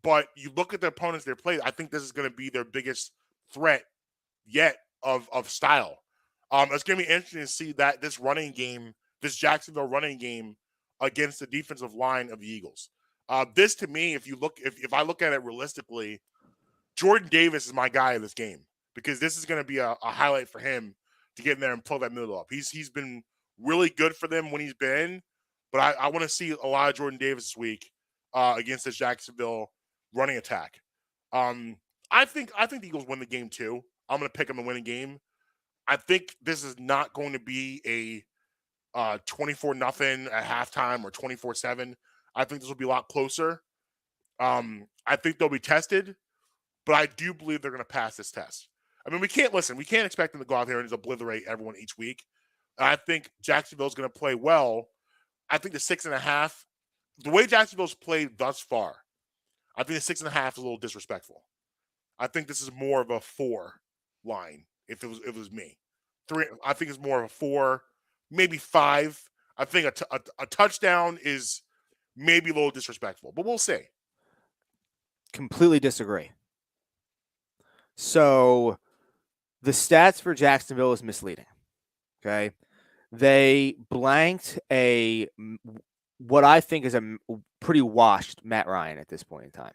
But you look at the opponents they played, I think this is going to be their biggest threat yet of style. It's going to be interesting to see that this Jacksonville running game against the defensive line of the Eagles. This to me, if I look at it realistically, Jordan Davis is my guy in this game because this is going to be a highlight for him to get in there and pull that middle up. He's been really good for them when he's been, but I want to see a lot of Jordan Davis this week against this Jacksonville running attack. I think the Eagles win the game too. I'm going to pick them to win a game. I think this is not going to be a 24-0 at halftime or 24-7. I think this will be a lot closer. I think they'll be tested, but I do believe they're going to pass this test. I mean, we can't expect them to go out there and just obliterate everyone each week. I think Jacksonville's going to play well. I think the 6.5, the way Jacksonville's played thus far, I think the 6.5 is a little disrespectful. I think this is more of a 4 line. If it was me, 3. I think it's more of a 4, maybe 5. I think a touchdown is maybe a little disrespectful, but we'll see. Completely disagree. So the stats for Jacksonville is misleading. Okay. They blanked what I think is a pretty washed Matt Ryan at this point in time.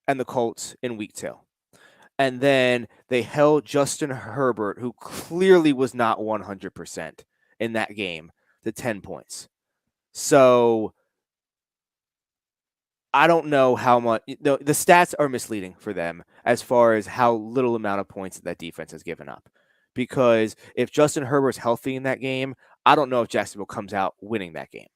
And the Colts in week 2. And then they held Justin Herbert, who clearly was not 100% in that game, to 10 points. So I don't know how much the stats are misleading for them as far as how little amount of points that defense has given up. Because if Justin Herbert's healthy in that game, I don't know if Jacksonville comes out winning that game.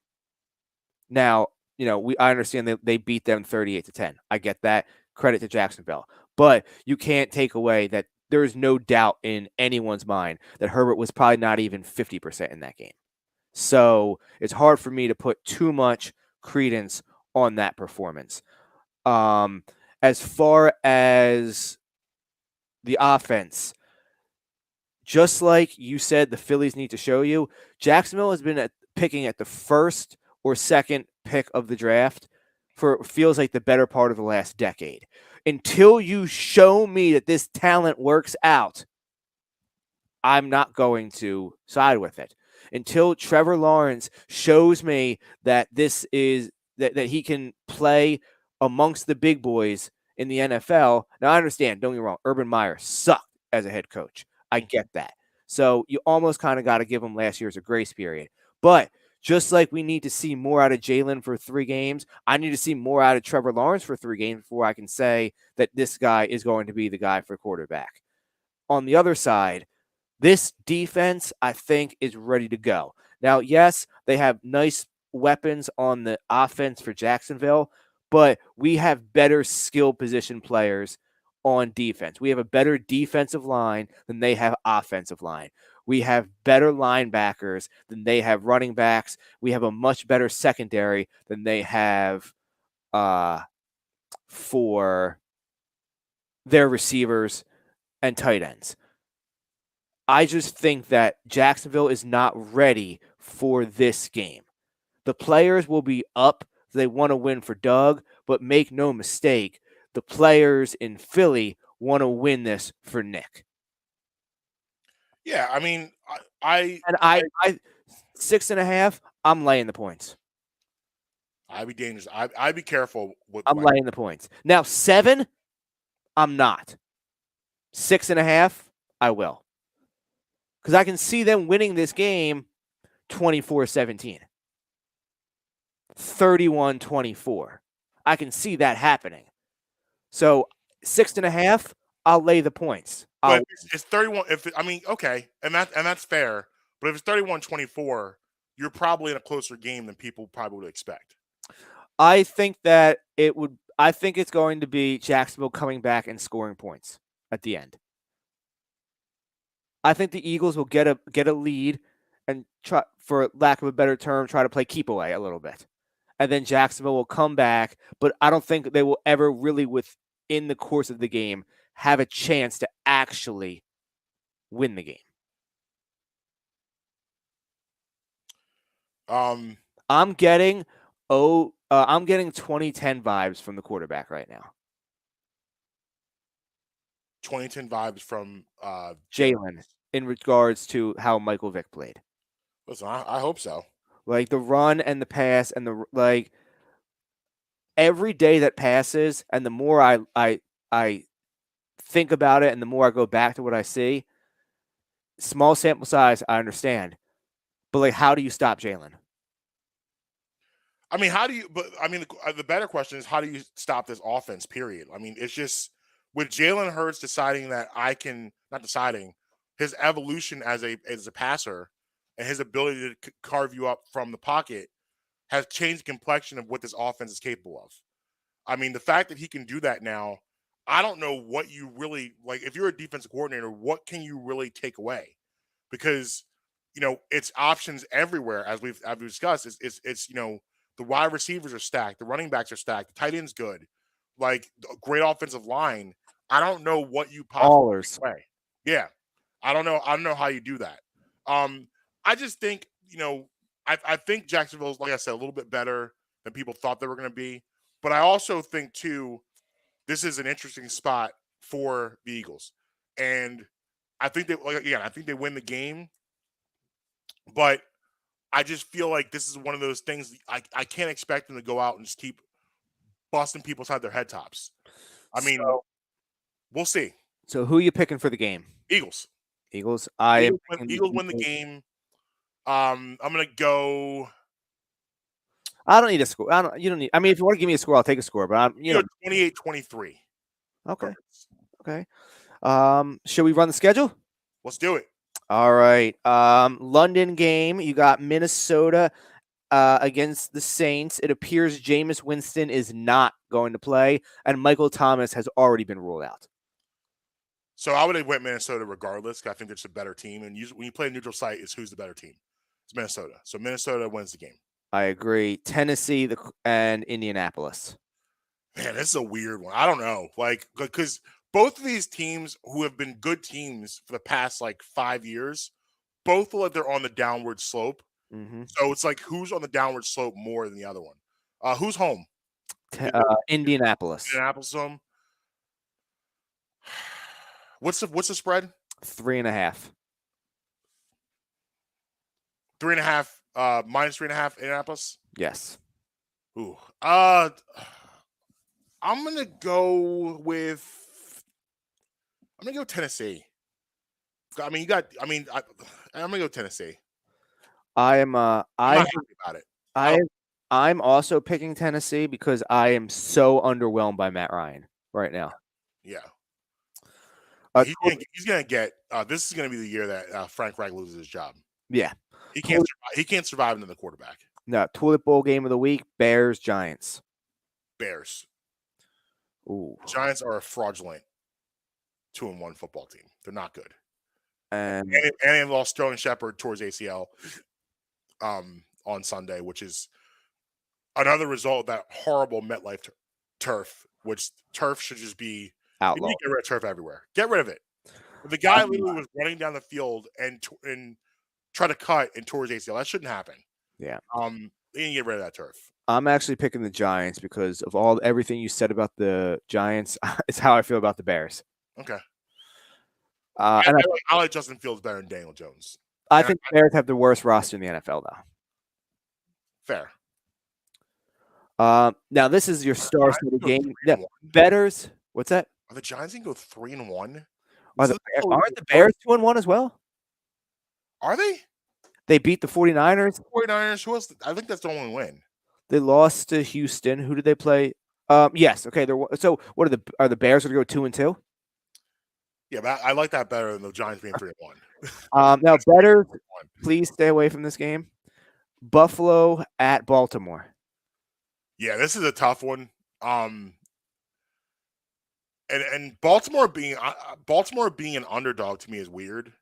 Now, I understand that they beat them 38-10. I get that. Credit to Jacksonville. But you can't take away that there is no doubt in anyone's mind that Herbert was probably not even 50% in that game. So it's hard for me to put too much credence on that performance. As far as the offense, just like you said, the Phillies need to show you, Jacksonville has been picking at the first or second pick of the draft for feels like the better part of the last decade. Until you show me that this talent works out, I'm not going to side with it. Until Trevor Lawrence shows me that this is that he can play amongst the big boys in the NFL. Now, I understand, don't get me wrong, Urban Meyer sucked as a head coach. I get that. So you almost kind of got to give him last year as a grace period. But just like we need to see more out of Jalen for 3 games, I need to see more out of Trevor Lawrence for 3 games before I can say that this guy is going to be the guy for quarterback. On the other side, this defense, I think, is ready to go. Now, yes, they have nice weapons on the offense for Jacksonville, but we have better skill position players on defense. We have a better defensive line than they have offensive line. We have better linebackers than they have running backs. We have a much better secondary than they have for their receivers and tight ends. I just think that Jacksonville is not ready for this game. The players will be up. They want to win for Doug, but make no mistake, the players in Philly want to win this for Nick. Yeah, I mean, I 6.5. I'm laying the points. I'd be dangerous. I'd be careful. I'm laying the points. Now 7, I'm not. 6.5, I will. Because I can see them winning this game 24-17. 31-24. I can see that happening. So 6.5, I'll lay the points. But it's 31. Okay, and that's fair. But if it's 31-24, you're probably in a closer game than people probably would expect. I think that it would. I think it's going to be Jacksonville coming back and scoring points at the end. I think the Eagles will get a lead and try, for lack of a better term, try to play keep away a little bit. And then Jacksonville will come back, but I don't think they will ever really, within the course of the game, have a chance to actually win the game. I'm getting 2010 vibes from the quarterback right now. 2010 vibes from Jalen in regards to how Michael Vick played. Listen, I hope so. Like the run and the pass and every day that passes, and the more I think about it, and the more I go back to what I see, small sample size, I understand. But, like, how do you stop Jalen? I mean, how do you? But I mean, the better question is, how do you stop this offense? Period. I mean, it's just with Jalen Hurts deciding that not deciding his evolution as a passer and his ability to carve you up from the pocket has changed the complexion of what this offense is capable of. I mean, the fact that he can do that now, I don't know what you really like. If you're a defensive coordinator, what can you really take away? Because it's options everywhere, as we've discussed. It's the wide receivers are stacked, the running backs are stacked, the tight end's good, like a great offensive line. I don't know what you possibly take away. Yeah, I don't know. I don't know how you do that. I just think I think Jacksonville's, like I said, a little bit better than people thought they were going to be. But I also think too, this is an interesting spot for the Eagles, and I think I think they win the game, but I just feel like this is one of those things I can't expect them to go out and just keep busting people inside their head tops. I mean, we'll see. So who are you picking for the game? Eagles. Eagles. Eagles win the game. I'm gonna go. I don't need a score. You don't need. I mean, if you want to give me a score, I'll take a score. But I'm 28-23. Okay. Okay. Should we run the schedule? Let's do it. All right. London game. You got Minnesota against the Saints. It appears Jameis Winston is not going to play, and Michael Thomas has already been ruled out. So I would have went Minnesota regardless, because I think it's a better team. And when you play a neutral site, it's who's the better team. It's Minnesota. So Minnesota wins the game. I agree. Tennessee and Indianapolis. Man, this is a weird one. I don't know. Because both of these teams who have been good teams for the past 5 years, both feel like they're on the downward slope. Mm-hmm. So it's like, who's on the downward slope more than the other one? Who's home? Indianapolis. Indianapolis home. What's the spread? 3.5. 3.5. Minus 3.5. Indianapolis. Yes. Ooh. I'm gonna go Tennessee. I mean, I'm gonna go Tennessee. I'm not happy about it. I'm also picking Tennessee because I am so underwhelmed by Matt Ryan right now. Yeah. He's gonna get. This is gonna be the year that Frank Reich loses his job. Yeah. He can't survive into the quarterback. No, Toilet Bowl game of the week: Bears, Giants. Bears. Ooh. Giants are a fraudulent 2-1 football team. They're not good. And they lost Sterling Shepard towards ACL on Sunday, which is another result of that horrible MetLife turf, which turf should just be outlawed. Get rid of turf everywhere. Get rid of it. The guy literally was running down the field and try to cut and tore his ACL. That shouldn't happen. Yeah. They need to get rid of that turf. I'm actually picking the Giants because of everything you said about the Giants. It's how I feel about the Bears. Okay. I like Justin Fields better than Daniel Jones. I think the Bears have the worst roster in the NFL, though. Fair. Now this is your star-studded game. Bettors. What's that? Are the Giants going to go 3-1? Aren't the Bears 2-1 as well? Are they? They beat the 49ers. 49ers. Who else? I think that's the only win. They lost to Houston. Who did they play? Yes. Okay. So what are the Bears going to go 2-2? Yeah, but I like that better than the Giants being 3-1. Now, better. Please stay away from this game. Buffalo at Baltimore. Yeah, this is a tough one. And Baltimore being an underdog to me is weird.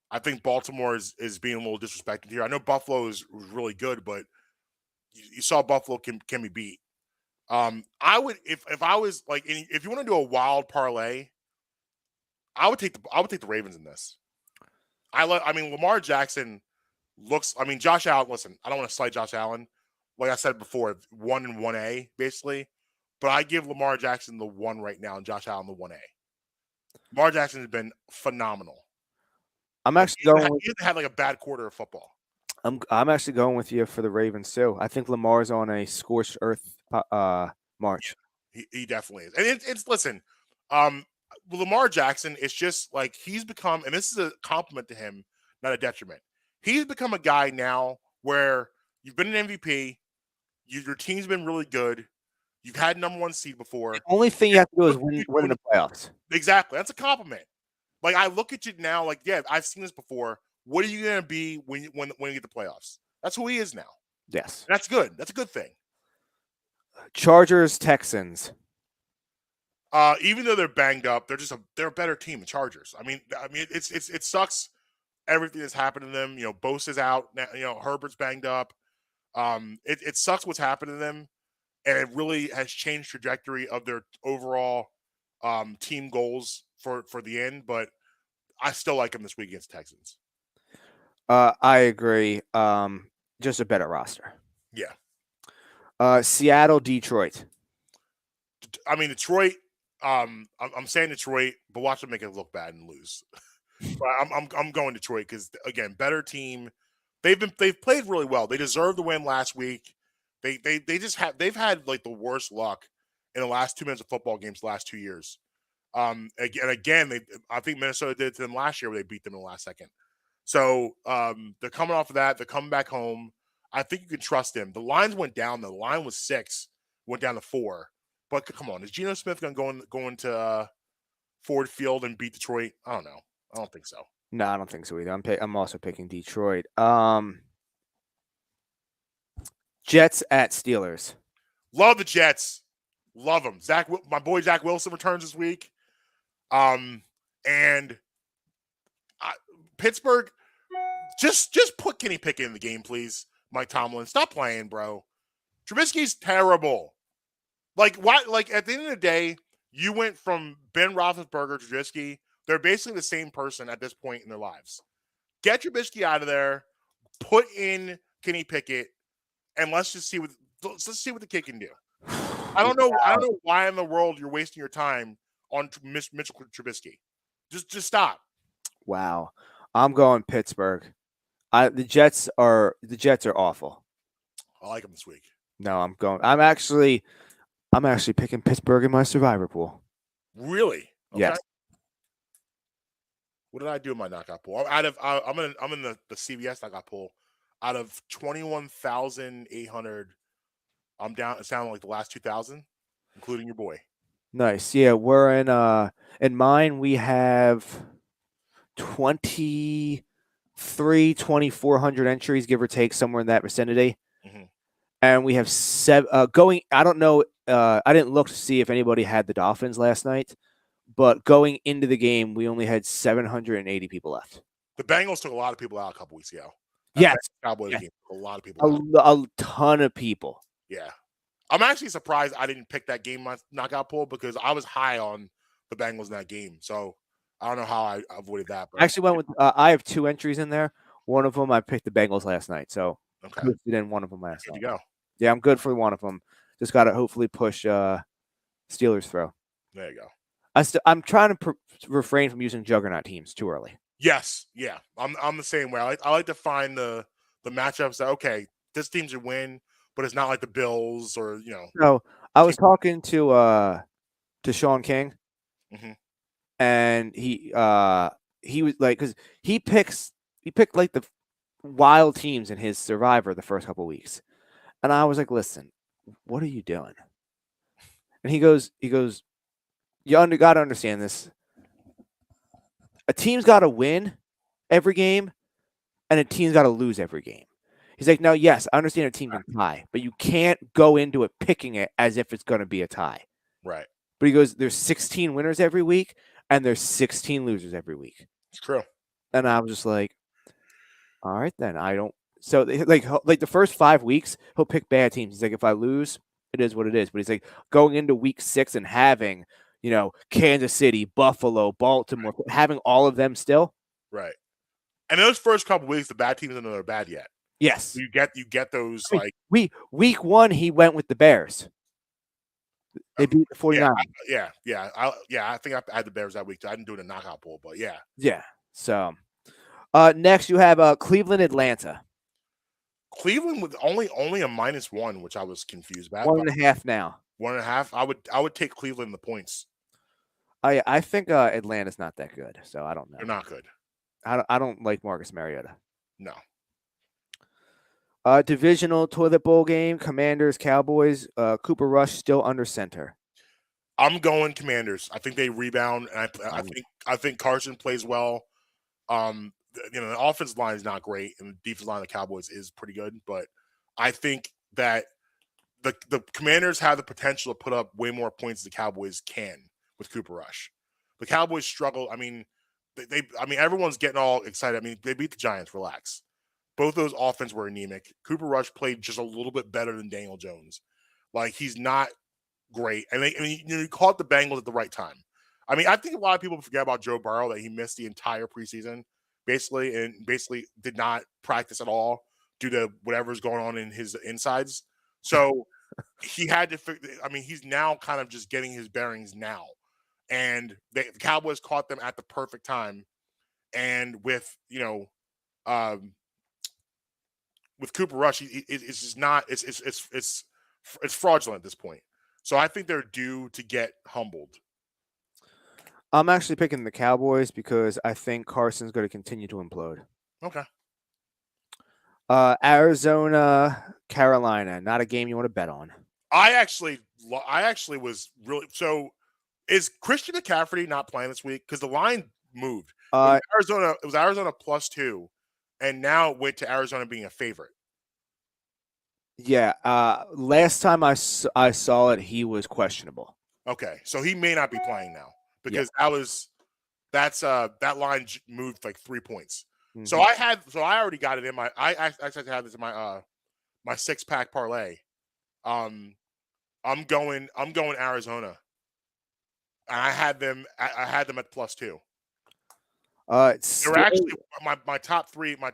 I think Baltimore is being a little disrespected here. I know Buffalo was really good, but you saw Buffalo can be beat. I would if I was if you want to do a wild parlay, I would take the Ravens in this. I mean Lamar Jackson looks. I mean Josh Allen. Listen, I don't want to slight Josh Allen. Like I said before, 1 and 1A basically, but I give Lamar Jackson the 1 right now and Josh Allen the 1A. Lamar Jackson has been phenomenal. I'm actually going. He hasn't had like a bad quarter of football. I'm actually going with you for the Ravens too. I think Lamar's on a scorched earth march. He definitely is, and it's listen. Lamar Jackson is just like he's become, and this is a compliment to him, not a detriment. He's become a guy now where you've been an MVP, your team's been really good, you've had number one seed before. The only thing you have to do is win in the playoffs. Exactly, that's a compliment. Like I look at you now, like yeah, I've seen this before. What are you gonna be when you get the playoffs? That's who he is now. Yes, that's good. That's a good thing. Chargers, Texans. Even though they're banged up, they're a better team. The Chargers. I mean, it sucks. Everything that's happened to them. Bosa's out now. Herbert's banged up. It sucks what's happened to them, and it really has changed trajectory of their overall team goals for the end. But I still like them this week against Texans. I agree. Just a better roster. Yeah. Seattle, Detroit. I mean, Detroit. I'm saying Detroit, but watch them make it look bad and lose. But I'm going Detroit because again, better team. They've played really well. They deserved the win last week. They've had like the worst luck in the last 2 minutes of football games the last 2 years. Again, I think Minnesota did it to them last year where they beat them in the last second. So they're coming off of that. They're coming back home. I think you can trust them. The lines went down. The line was 6, went down to 4. But come on, is Geno Smith going to go into Ford Field and beat Detroit? I don't know. I don't think so. No, I don't think so either. I'm also picking Detroit. Jets at Steelers. Love the Jets. Love them. My boy Zach Wilson returns this week. And Pittsburgh, just put Kenny Pickett in the game, please. Mike Tomlin, stop playing, bro. Trubisky's terrible. Like what? Like at the end of the day, you went from Ben Roethlisberger to Trubisky. They're basically the same person at this point in their lives. Get Trubisky out of there. Put in Kenny Pickett, and let's see what the kid can do. I don't know why in the world you're wasting your time on Mitchell Trubisky. Just stop. Wow, I'm going Pittsburgh. The Jets are awful. I like them this week. No, I'm actually picking Pittsburgh in my survivor pool. Really? Okay. Yes. What did I do in my knockout pool? I'm in the CBS knockout pool. Out of 21,800, I'm down. It sounded like the last 2,000, including your boy. Nice. Yeah, we're in mine we have 2,400 entries, give or take, somewhere in that vicinity. Mm-hmm. And we have 7 going. I don't know. I didn't look to see if anybody had the Dolphins last night, but going into the game, we only had 780 people left. The Bengals took a lot of people out a couple weeks ago. Yes. Cowboys game, a lot of people a ton of people. Yeah. I'm actually surprised I didn't pick that game in my knockout pool because I was high on the Bengals in that game. So I don't know how I avoided that. But I actually went with I have 2 entries in there. One of them I picked the Bengals last night. So okay. In one of them last night. Good to go. Yeah, I'm good for one of them. Just got to hopefully push Steelers throw. There you go. I'm trying to refrain from using juggernaut teams too early. Yes, yeah, I'm the same way. I like to find the matchups that okay, this team should win, but it's not like the Bills or So I was talking to Sean King, mm-hmm. and he was like, because he picked like the wild teams in his Survivor the first couple of weeks, and I was like, listen, what are you doing? And he goes, you got to understand this. A team's got to win every game, and a team's got to lose every game. He's like, no, yes, I understand a team can tie, but you can't go into it picking it as if it's going to be a tie. Right. But he goes, there's 16 winners every week, and there's 16 losers every week. It's true. And I was just like, all right, then. I don't. So, like the first 5 weeks, he'll pick bad teams. He's like, if I lose, it is what it is. But he's like, going into week 6 and having Kansas City, Buffalo, Baltimore, having all of them still. Right. And those first couple weeks, the bad teams don't know they're bad yet. Yes. So you get those week 1, he went with the Bears. They beat the 49ers. I think I had the Bears that week too. I didn't do it in a knockout pool, but yeah. Yeah. So next you have Cleveland, Atlanta. Cleveland with only a -1, which I was confused about. 1.5 now. 1.5. I would take Cleveland in the points. I think Atlanta's not that good, so I don't know. They're not good. I don't like Marcus Mariota. No. Divisional toilet bowl game, Commanders, Cowboys. Cooper Rush still under center. I'm going Commanders. I think they rebound, and I think Carson plays well. The offensive line is not great, and the defensive line of the Cowboys is pretty good. But I think that the Commanders have the potential to put up way more points than the Cowboys can with Cooper Rush. The Cowboys struggle. I mean, everyone's getting all excited. I mean, they beat the Giants. Relax. Both those offenses were anemic. Cooper Rush played just a little bit better than Daniel Jones. Like, he's not great. And he caught the Bengals at the right time. I mean, I think a lot of people forget about Joe Burrow, that he missed the entire preseason, basically did not practice at all due to whatever's going on in his insides. So he had to he's now kind of just getting his bearings now. And the Cowboys caught them at the perfect time. And with Cooper Rush, it's just not. It's fraudulent at this point. So I think they're due to get humbled. I'm actually picking the Cowboys because I think Carson's going to continue to implode. Okay. Arizona, Carolina, not a game you want to bet on. I actually was really so. Is Christian McCaffrey not playing this week? Because the line moved. It was Arizona +2, and now it went to Arizona being a favorite. Yeah. Last time I saw it, he was questionable. Okay, so he may not be playing now because that line moved like 3 points. Mm-hmm. So I already got it in my. I actually had this in my my 6-pack parlay. I'm going Arizona. And I had them at +2. They were actually my top three. I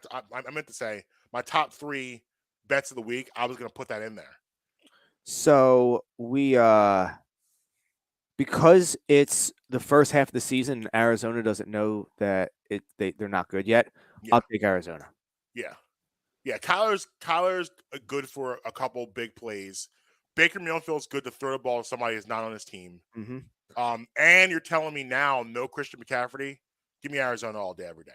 meant to say my top 3 bets of the week. I was going to put that in there. So we because it's the first half of the season, Arizona doesn't know that they're not good yet. Yeah. I'll take Arizona. Yeah. Kyler's good for a couple big plays. Baker Mayfield's good to throw the ball to somebody who's not on his team. Mm-hmm. And you're telling me now no Christian McCaffrey? Give me Arizona all day, every day.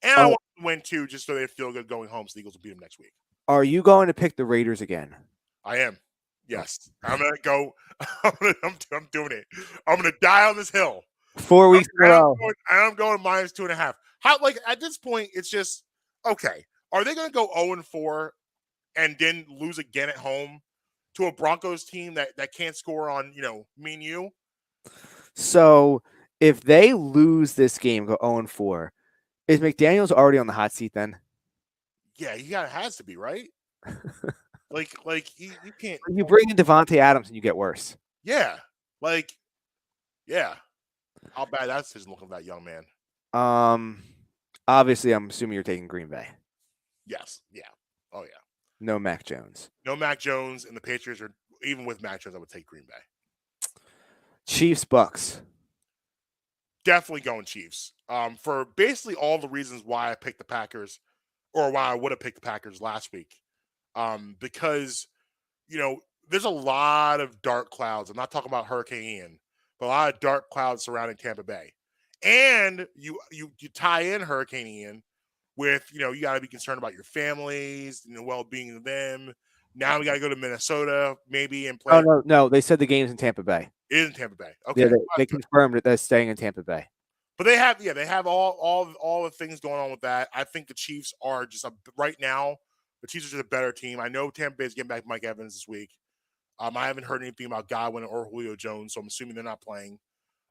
And I want to win too, just so they feel good going home. So the Eagles will beat them next week. Are you going to pick the Raiders again? I am. Yes, I'm gonna go. I'm doing it. I'm gonna die on this hill. 4 weeks in a row. I'm going -2.5. How? Like, at this point, it's just okay. Are they gonna go 0-4 and then lose again at home to a Broncos team that can't score on me and you? So if they lose this game, go 0-4, is McDaniels already on the hot seat then? Yeah, has to be, right? like you can't. You bring in Devontae Adams and you get worse. Yeah, yeah. How bad that decision looking for that young man? Obviously, I'm assuming you're taking Green Bay. Yes. Yeah. Oh yeah. No Mac Jones. No Mac Jones, and the Patriots are even with Mac Jones. I would take Green Bay. Chiefs, Bucks. Definitely going Chiefs. For basically all the reasons why I picked the Packers, or why I would have picked the Packers last week. Because there's a lot of dark clouds. I'm not talking about Hurricane Ian, but a lot of dark clouds surrounding Tampa Bay. And you tie in Hurricane Ian with, you got to be concerned about your families and the well-being of them. Now we got to go to Minnesota maybe and play. Oh, no. They said the game's in Tampa Bay. It is in Tampa Bay. Okay. Yeah, they confirmed that they're staying in Tampa Bay. But they have all the things going on with that. I think the Chiefs are just right now. The Chiefs are just a better team. I know Tampa Bay is getting back Mike Evans this week. I haven't heard anything about Godwin or Julio Jones, so I'm assuming they're not playing.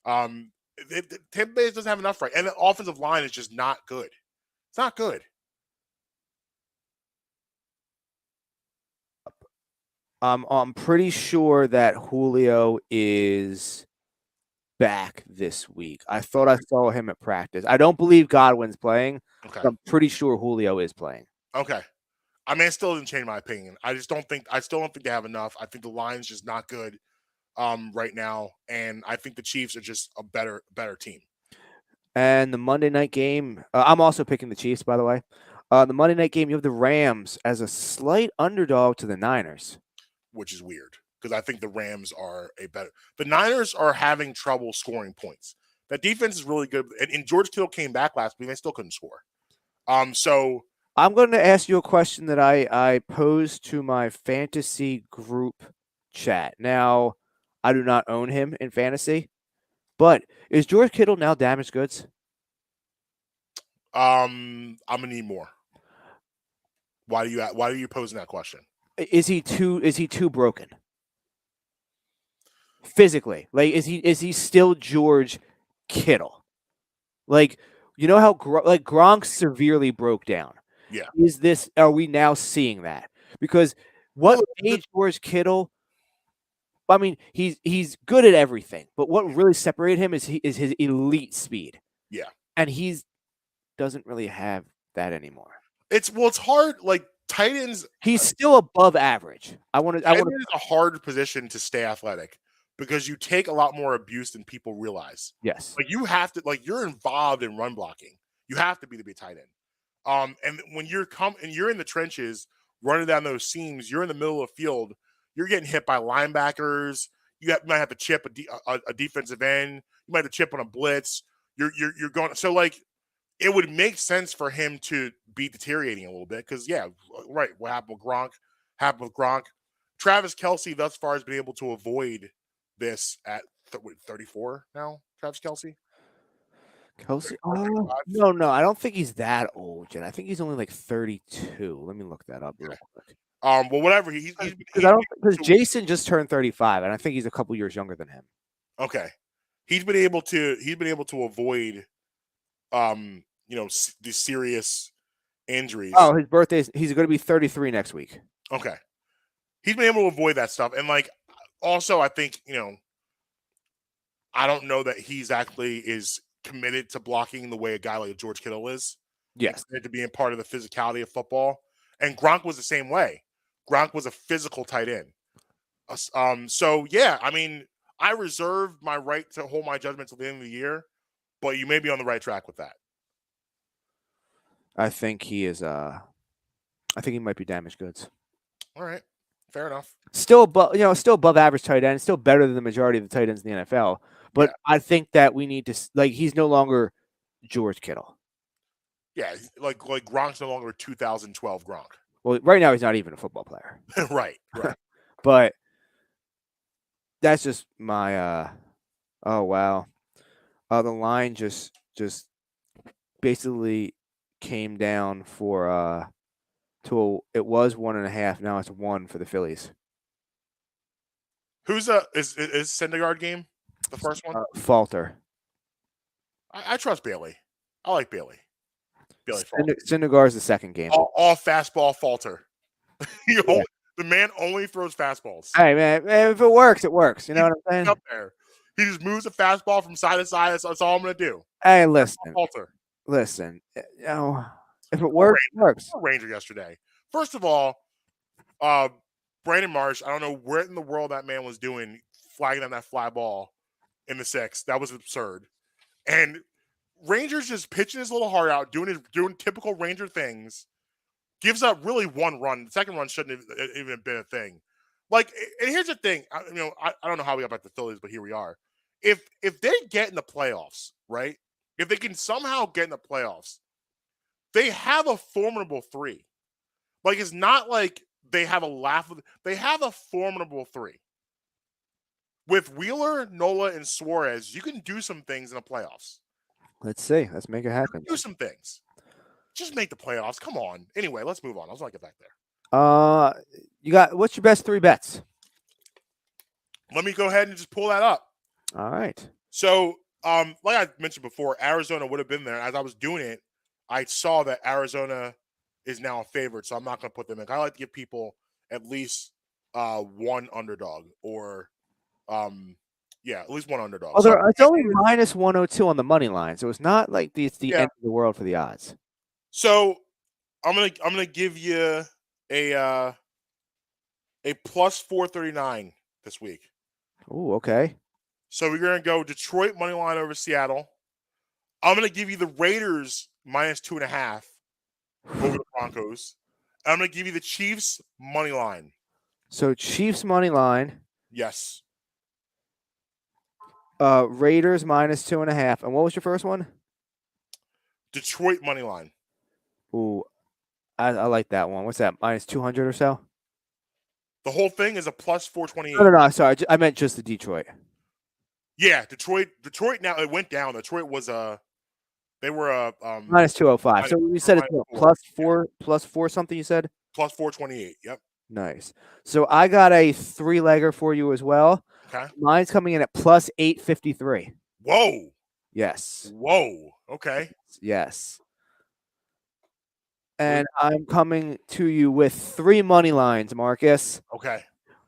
Tampa Bay doesn't have enough right, and the offensive line is just not good. It's not good. I'm pretty sure that Julio is back this week. I thought I saw him at practice. I don't believe Godwin's playing. Okay. But I'm pretty sure Julio is playing. Okay. I mean, it still didn't change my opinion. I still don't think they have enough. I think the line's just not good right now, and I think the Chiefs are just a better team. And the Monday night game, I'm also picking the Chiefs, by the way. The Monday night game, you have the Rams as a slight underdog to the Niners. Which is weird, because I think the Rams are the Niners are having trouble scoring points. That defense is really good. And George Kittle came back last week, and they still couldn't score. So I'm going to ask you a question that I posed to my fantasy group chat. Now, I do not own him in fantasy, but is George Kittle now damaged goods? I'm gonna need more. Why are you posing that question? Is he too broken? Physically, like is he still George Kittle? Like, you know how Gronk severely broke down. Yeah. Are we now seeing that? Because what made George Kittle, I mean, he's good at everything, but what really separated him is his elite speed. Yeah. And doesn't really have that anymore. It's hard, like tight ends. He's still above average. Tight end is a hard position to stay athletic because you take a lot more abuse than people realize. Yes. Like you have to, like you're involved in run blocking. You have to be tight end. And when you're in the trenches running down those seams, you're in the middle of the field, you're getting hit by linebackers. You might have to chip a defensive end. You might have to chip on a blitz. You're going, so like it would make sense for him to be deteriorating a little bit because right. What happened with Gronk. Travis Kelce thus far has been able to avoid this at 34 now. Travis Kelce. No, I don't think he's that old, Jen. I think he's only like 32. Let me look that up real quick. Well, whatever. Because Jason just turned 35, and I think he's a couple years younger than him. Okay, he's been able to avoid, these serious injuries. Oh, his birthday. He's going to be 33 next week. Okay, he's been able to avoid that stuff, and like also, I think I don't know that he's actually is committed to blocking the way a guy like George Kittle is. Yes, to being part of the physicality of football, and Gronk was the same way. Gronk was a physical tight end. So yeah, I mean, I reserve my right to hold my judgment till the end of the year, but you may be on the right track with that. I think he is. I think he might be damaged goods. All right, fair enough. Still above average tight end. Still better than the majority of the tight ends in the NFL. But I think that we need to he's no longer George Kittle. Yeah, like Gronk's no longer 2012 Gronk. Well, right now he's not even a football player. right. But that's just my. Oh wow, the line just basically came down for it was 1.5. Now it's 1 for the Phillies. Who's is Syndergaard game the first one? Falter. I trust Bailey. I like Bailey. Syndergaard's the second game. All fastball Falter. The man only throws fastballs. Hey man, if it works, it works. You know what I'm saying? Up there, he just moves the fastball from side to side. That's all I'm gonna do. Hey, listen, Falter. Listen. If it works, it works. Ranger yesterday. First of all, Brandon Marsh. I don't know what in the world that man was doing, flagging on that fly ball in the 6th. That was absurd. And Rangers just pitching his little heart out, doing typical Ranger things. Gives up really one run. The second run shouldn't have even been a thing. Like, and here's the thing. I don't know how we got back to the Phillies, but here we are. If they get in the playoffs, right? If they can somehow get in the playoffs, they have a formidable 3. Like, it's not like they have they have a formidable 3. With Wheeler, Nola, and Suarez, you can do some things in the playoffs. Let's see. Let's make it happen. Do some things. Just make the playoffs. Come on. Anyway, let's move on. I was going to get back there. What's your best 3 bets? Let me go ahead and just pull that up. All right. So, like I mentioned before, Arizona would have been there. As I was doing it, I saw that Arizona is now a favorite, so I'm not going to put them in. I like to give people at least one underdog or at least one underdog. It's only minus 102 on the money line, so it's not like it's the end of the world for the odds. So I'm gonna give you a plus 439 this week. Oh, okay. So we're gonna go Detroit money line over Seattle. I'm gonna give you the Raiders minus 2.5 over the Broncos. I'm gonna give you the Chiefs money line. So Chiefs money line. Yes. Raiders minus 2.5. And what was your first one? Detroit money line. Ooh, I like that one. What's that? Minus 200 or so? The whole thing is a plus 428. No. Sorry, I meant just the Detroit. Yeah, Detroit now it went down. Detroit was they were Minus 205. So you said it's what, plus four something you said? plus 428. Yep. Nice. So I got a 3-legger for you as well. Okay. Mine's coming in at plus 853. Whoa. Yes. Whoa. Okay. Yes. And I'm coming to you with 3 money lines, Marcus. Okay.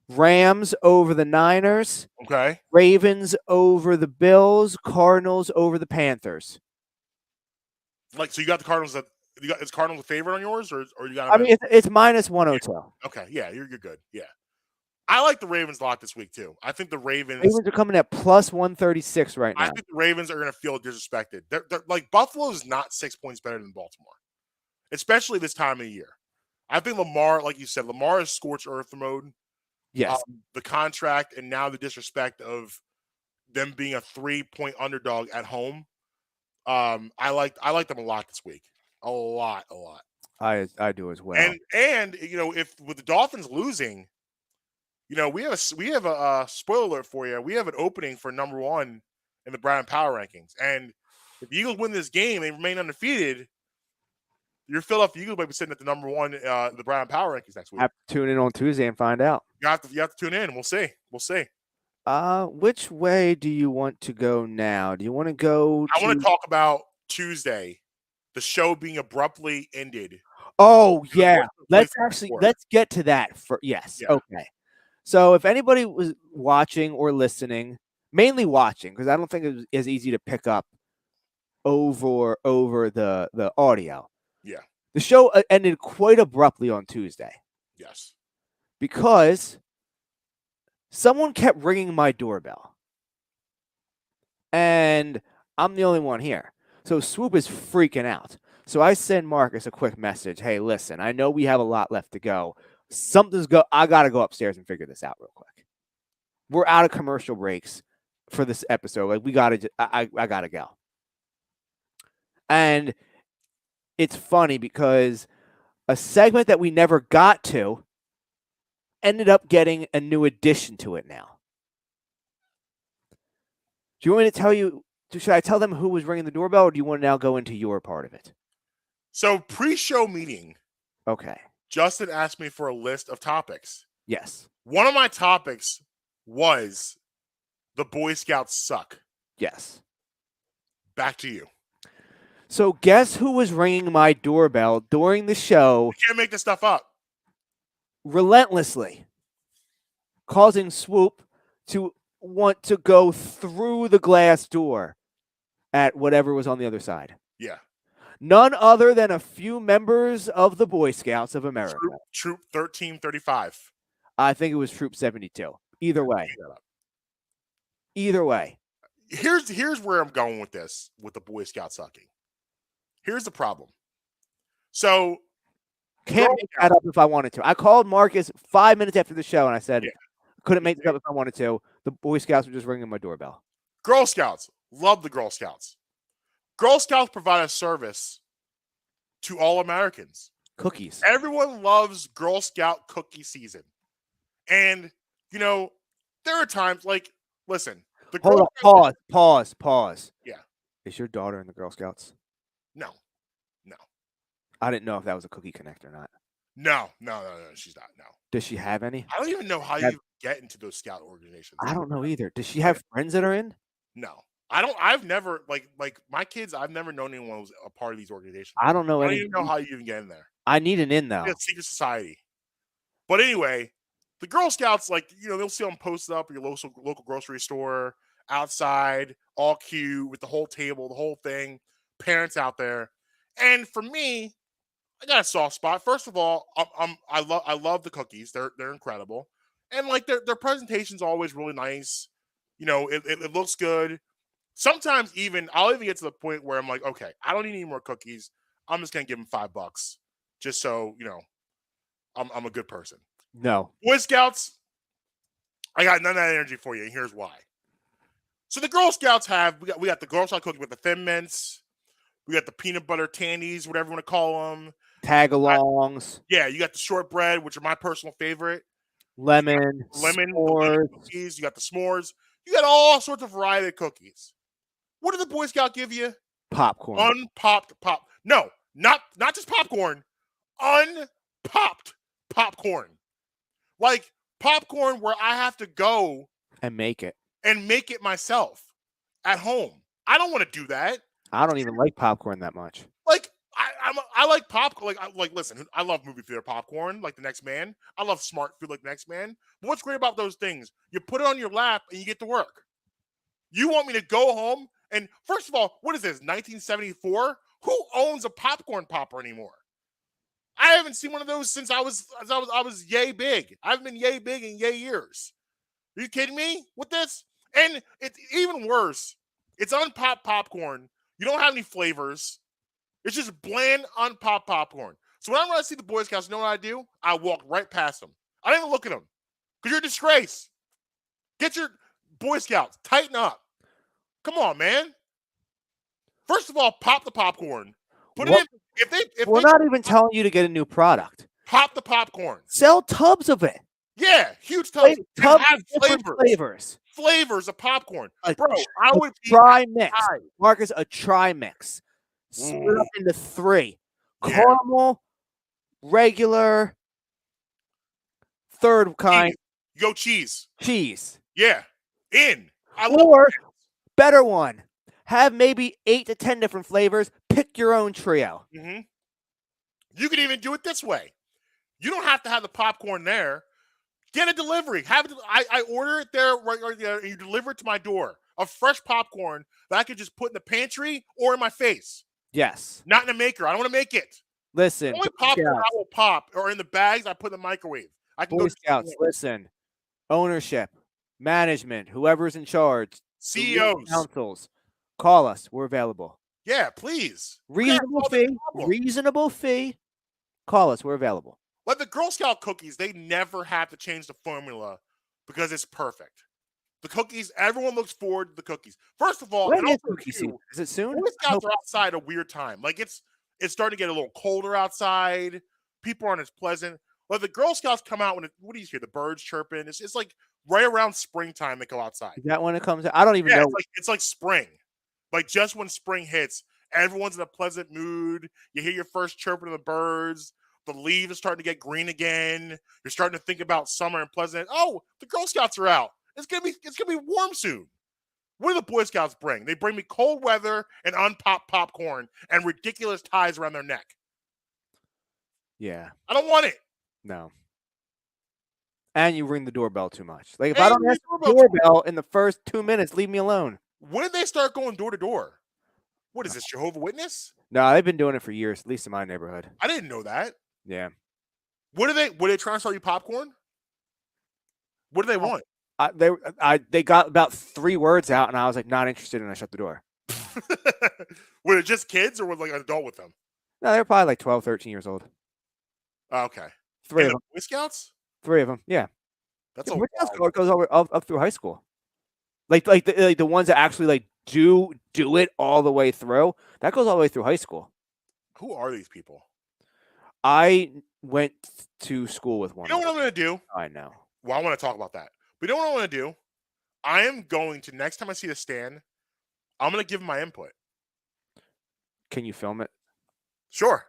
Rams over the Niners. Okay. Ravens over the Bills. Cardinals over the Panthers. Like, so you got the Cardinals. Is Cardinals a favorite on yours, or you got? I mean, it's minus 102. Okay. Yeah, you're good. Yeah. I like the Ravens a lot this week too. I think the Ravens are coming at plus 136 right now. I think the Ravens are going to feel disrespected. They're like Buffalo's not 6 points better than Baltimore, especially this time of year. I think Lamar, like you said, Lamar is scorched earth mode. Yes. The contract and now the disrespect of them being a 3-point underdog at home. I like them a lot this week. A lot. I do as well. And if with the Dolphins losing, we have a spoiler alert for you. We have an opening for number 1 in the Brown Power rankings. And if the Eagles win this game, they remain undefeated. Your Philadelphia Eagles might be sitting at the number 1 the Brown Power rankings next week. Have to tune in on Tuesday and find out. You have to tune in. We'll see. Which way do you want to go now? Do you want to go? I want to talk about Tuesday, the show being abruptly ended. Oh yeah, let's get to that. Yes. Yeah. Okay. So if anybody was watching or listening, mainly watching, because I don't think it was as easy to pick up over the audio. Yeah. The show ended quite abruptly on Tuesday. Yes. Because someone kept ringing my doorbell. And I'm the only one here. So Swoop is freaking out. So I send Marcus a quick message. Hey, listen, I know we have a lot left to go. I got to go upstairs and figure this out real quick. We're out of commercial breaks for this episode. Like I got to go. And it's funny because a segment that we never got to ended up getting a new addition to it now. Do you want me to tell you? Should I tell them who was ringing the doorbell, or do you want to now go into your part of it? So pre-show meeting. Okay. Justin asked me for a list of topics. Yes. One of my topics was the Boy Scouts suck. Yes. Back to you. So guess who was ringing my doorbell during the show? You can't make this stuff up. Relentlessly. Causing Swoop to want to go through the glass door at whatever was on the other side. Yeah. None other than a few members of the Boy Scouts of America. Troop 1335. I think it was Troop 72. Either way. Here's where I'm going with this, with the Boy Scout sucking. Here's the problem. So can't make that up if I wanted to. I called Marcus 5 minutes after the show and I said, couldn't make it up if I wanted to. The Boy Scouts were just ringing my doorbell. Girl Scouts. Love the Girl Scouts. Girl Scouts provide a service to all Americans. Cookies. Everyone loves Girl Scout cookie season. And, there are times listen. Hold on. Pause. Yeah. Is your daughter in the Girl Scouts? No. I didn't know if that was a cookie connect or not. No, she's not. No. Does she have any? I don't even know how you get into those scout organizations. I don't know either. Does she have friends that are in? No. I've never like my kids, I've never known anyone who's a part of these organizations. I don't know I don't even know how you even get in there. I need an in though. It's a secret society. But anyway, the Girl Scouts, they'll see them posted up at your local grocery store, outside, all cute, with the whole table, the whole thing, parents out there. And for me, I got a soft spot. First of all, I love the cookies. They're incredible. And their presentation's always really nice. It looks good. Sometimes I'll even get to the point where I'm like, okay, I don't need any more cookies. I'm just gonna give them $5 just so I'm a good person. No. Boy Scouts, I got none of that energy for you, and here's why. So the Girl Scouts we got the Girl Scout cookie with the Thin Mints. We got the peanut butter tandies, whatever you want to call them. Tag-alongs. Yeah, you got the shortbread, which are my personal favorite. Lemon, The lemon s'mores. cookies. You got the s'mores. You got all sorts of variety of cookies. What did the Boy Scout give you? Popcorn. Unpopped pop. No, not just popcorn. Unpopped popcorn. Like popcorn where I have to go and make it myself at home. I don't want to do that. I don't even like popcorn that much. Like I like popcorn. Listen, I love movie theater popcorn, like The Next Man. I love smart food, like The Next Man. But what's great about those things? You put it on your lap and you get to work. You want me to go home and first of all, what is this? 1974? Who owns a popcorn popper anymore? I haven't seen one of those since I was yay big. I haven't been yay big in yay years. Are you kidding me with this? And it's even worse. It's unpopped popcorn. You don't have any flavors. It's just bland, unpopped popcorn. So whenever I see the Boy Scouts, you know what I do? I walk right past them. I don't even look at them. Because you're a disgrace. Get your Boy Scouts. Tighten up. Come on, man. First of all, pop the popcorn. Put it in. We're not even telling you to get a new product. Pop the popcorn. Sell tubs of it. Yeah, huge tubs. Tubs have flavors. Flavors of popcorn. Bro, I would try mix. Marcus, a try mix. Split up into 3. Yeah. Caramel, regular, third kind. Yo, cheese. Cheese. Yeah. Or better one. Have maybe 8 to 10 different flavors. Pick your own trio. Mm-hmm. You can even do it this way. You don't have to have the popcorn there. Get a delivery. I order it there right there, and you deliver it to my door. A fresh popcorn that I could just put in the pantry or in my face. Yes. Not in a maker. I don't want to make it. Listen. The only popcorn I will pop or in the bags I put in the microwave. I can Boy Scouts, listen. Ownership, management, whoever's in charge, CEOs, councils, call us. We're available. Yeah, please. Reasonable fee. Call us. We're available. Like the Girl Scout cookies, they never have to change the formula because it's perfect. The cookies, everyone looks forward to the cookies. First of all, when is cookie season? Is it soon? Boy Scouts are outside a weird time. Like it's starting to get a little colder outside. People aren't as pleasant. But the Girl Scouts come out when what do you hear? The birds chirping. It's like right around springtime they go outside. Is that when it comes out? I don't even know. It's like spring. Like just when spring hits, everyone's in a pleasant mood. You hear your first chirping of the birds. The leaves are starting to get green again. You're starting to think about summer and pleasant. Oh, the Girl Scouts are out. It's gonna be warm soon. What do the Boy Scouts bring? They bring me cold weather and unpopped popcorn and ridiculous ties around their neck. Yeah. I don't want it. No. And you ring the doorbell too much. Like if I don't answer the doorbell in the first 2 minutes, leave me alone. When did they start going door to door? What is this, Jehovah's Witness? No, they've been doing it for years, at least in my neighborhood. I didn't know that. Yeah. Were they trying to sell you popcorn? What do they want? They got about 3 words out, and I was like, not interested, and I shut the door. Were it just kids, or was like an adult with them? No, they were probably like 12, 13 years old. Oh, okay. 3 of them. Boy Scouts? 3 of them, yeah. That's Boy Scouts goes up through high school. Like the ones that actually like do it all the way through. That goes all the way through high school. Who are these people? I went to school with one. You know what I'm going to do? I know. Well, I want to talk about that. But you know what I want to do? I am going to, next time I see the stand, I'm going to give my input. Can you film it? Sure.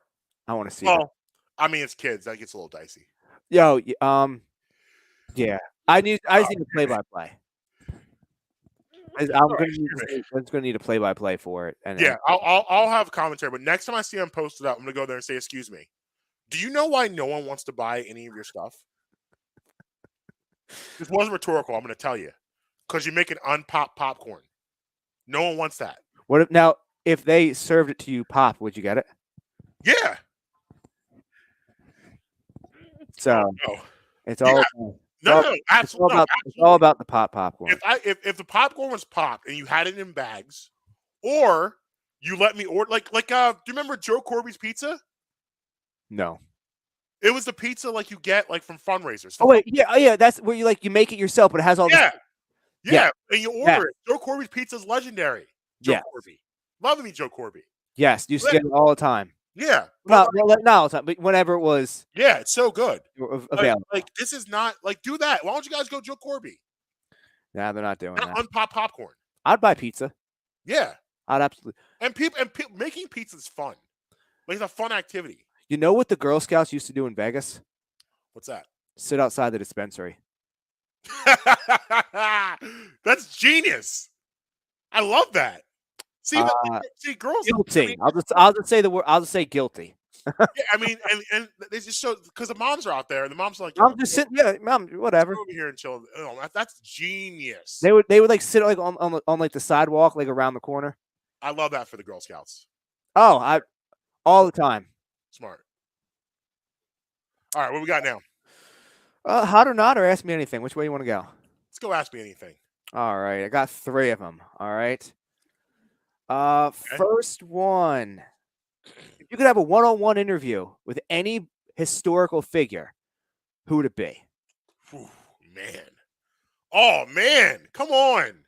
I want to see it. I mean, it's kids. That gets a little dicey. Yo, yeah. I just need a play-by-play. I'm going to need a play-by-play for it. And yeah, I'll have a commentary. But next time I see them posted up, I'm going to go there and say, excuse me. Do you know why no one wants to buy any of your stuff? This wasn't rhetorical. I'm going to tell you. Because you make an unpopped popcorn. No one wants that. If they served it to you pop, would you get it? Yeah. So it's all absolutely. It's all about the popcorn. If the popcorn was popped and you had it in bags, or you let me order do you remember Joe Corby's Pizza? No. It was the pizza like you get like from fundraisers. Oh wait, yeah, that's where you make it yourself, but it has all. Yeah, and you order Yes. it. Joe Corby's pizza is legendary. Joe Yes. Corby. Love me, Joe Corby. Yes, used to get it all the time. Yeah. Not all the time, but whenever it was Yeah, it's so good. available. Like this is not like do that. Why don't you guys go Joe Corby? Nah, they're not doing Not that. unpop popcorn. I'd buy pizza. Yeah. I'd absolutely. And making pizza is fun. Like it's a fun activity. You know what the Girl Scouts used to do in Vegas? What's that? Sit outside the dispensary. That's genius. I love that. See, girls. Guilty. I'll just say the word. I'll just say guilty. Yeah, I mean, and they just show because the moms are out there, and the moms are like, I'm just sitting. Yeah, mom, whatever. Over here and chill. Oh, that's genius. They would like sit like on like the sidewalk, like around the corner. I love that for the Girl Scouts. Oh, all the time. Smart. All right, what we got now? Hot or not, or ask me anything. Which way you want to go? Let's go. Ask me anything. All right, I got 3 of them. All right. Okay. First one. If you could have a one-on-one interview with any historical figure, who would it be? Whew, man. Oh man, come on.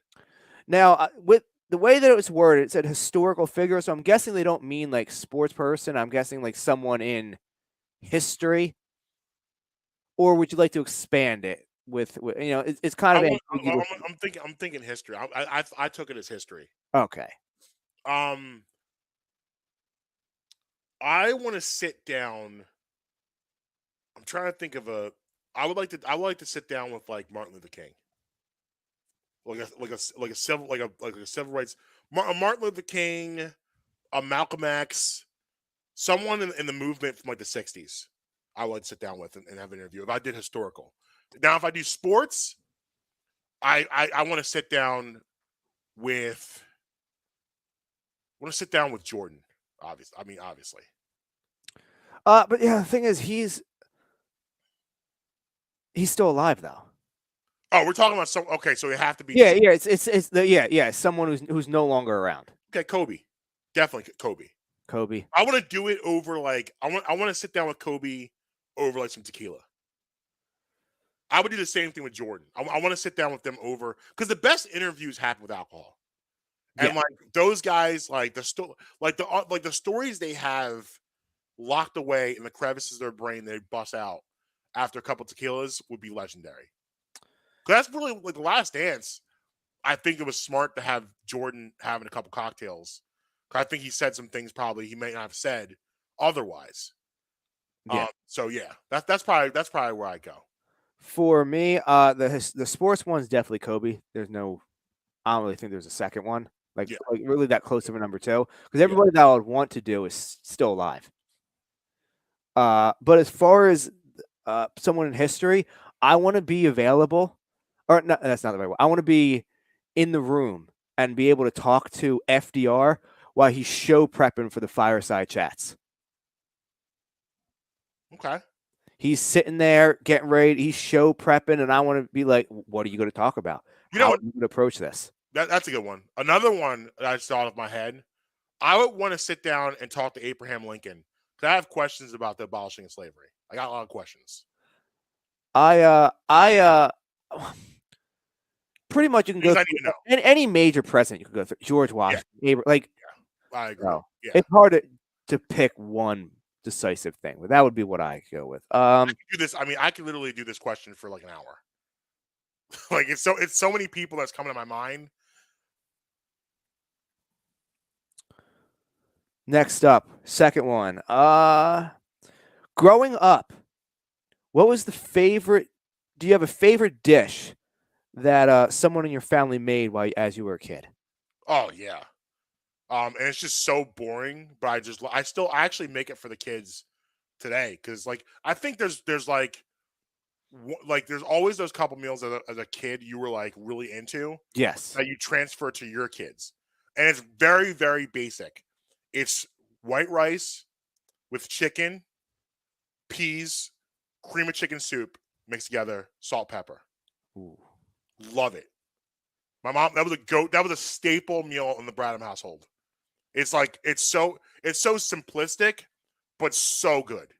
Now, with the way that it was worded, it said historical figure, so I'm guessing they don't mean like sports person. I'm guessing like someone in history. Or would you like to expand it with you know? It's kind of. I'm thinking history. I took it as history. Okay. I want to sit down. I'm trying to think of a. I would like to sit down with like Martin Luther King. Like a civil rights. Martin Luther King, a Malcolm X, someone in the movement from like the '60s. I would sit down with and have an interview. If I did historical, now if I do sports, I want to sit down with. I want to sit down with Jordan. Obviously. But yeah, the thing is, he's still alive though. Oh, we're talking about some. Okay, so it have to be. Yeah. It's someone who's no longer around. Okay, Kobe, definitely Kobe. I want to do it over like I want to sit down with Kobe over like some tequila. I would do the same thing with Jordan. I want to sit down with them over because the best interviews happen with alcohol. And like those guys, like the stories they have locked away in the crevices of their brain, they bust out after a couple tequilas would be legendary. That's really like the Last Dance. I think it was smart to have Jordan having a couple cocktails. I think he said some things probably he may not have said otherwise. Yeah. So yeah, that's probably where I go. For me, the sports one's definitely Kobe. I don't really think there's a second one. Like really that close of a number 2, because everybody that I would want to do is still alive. But as far as someone in history, I want to be available, or no, that's not the right way. I want to be in the room and be able to talk to FDR while he's show prepping for the fireside chats. Okay. He's sitting there getting ready. He's show prepping, and I want to be like, "What are you going to talk about? How are you going to approach this?" That's a good one. Another one that I just thought of my head. I would want to sit down and talk to Abraham Lincoln because I have questions about the abolishing of slavery. I got a lot of questions. Pretty much you can go through any major president. You can go through George Washington. Yeah. I agree. No, yeah. It's hard to pick one decisive thing, but that would be what I go with. I could do this. I could literally do this question for like an hour. Like it's so many people that's coming to my mind. Next up, second one. Growing up, what was the favorite? Do you have a favorite dish that someone in your family made as you were a kid? Oh yeah. And it's just so boring, but I actually make it for the kids today because like I think there's always those couple meals as a kid you were like really into. Yes. That you transfer to your kids, and it's very very basic. It's white rice with chicken, peas, cream of chicken soup mixed together, salt, pepper. Ooh. Love it. My mom, that was a staple meal in the Bradham household. It's like it's so simplistic, but so good.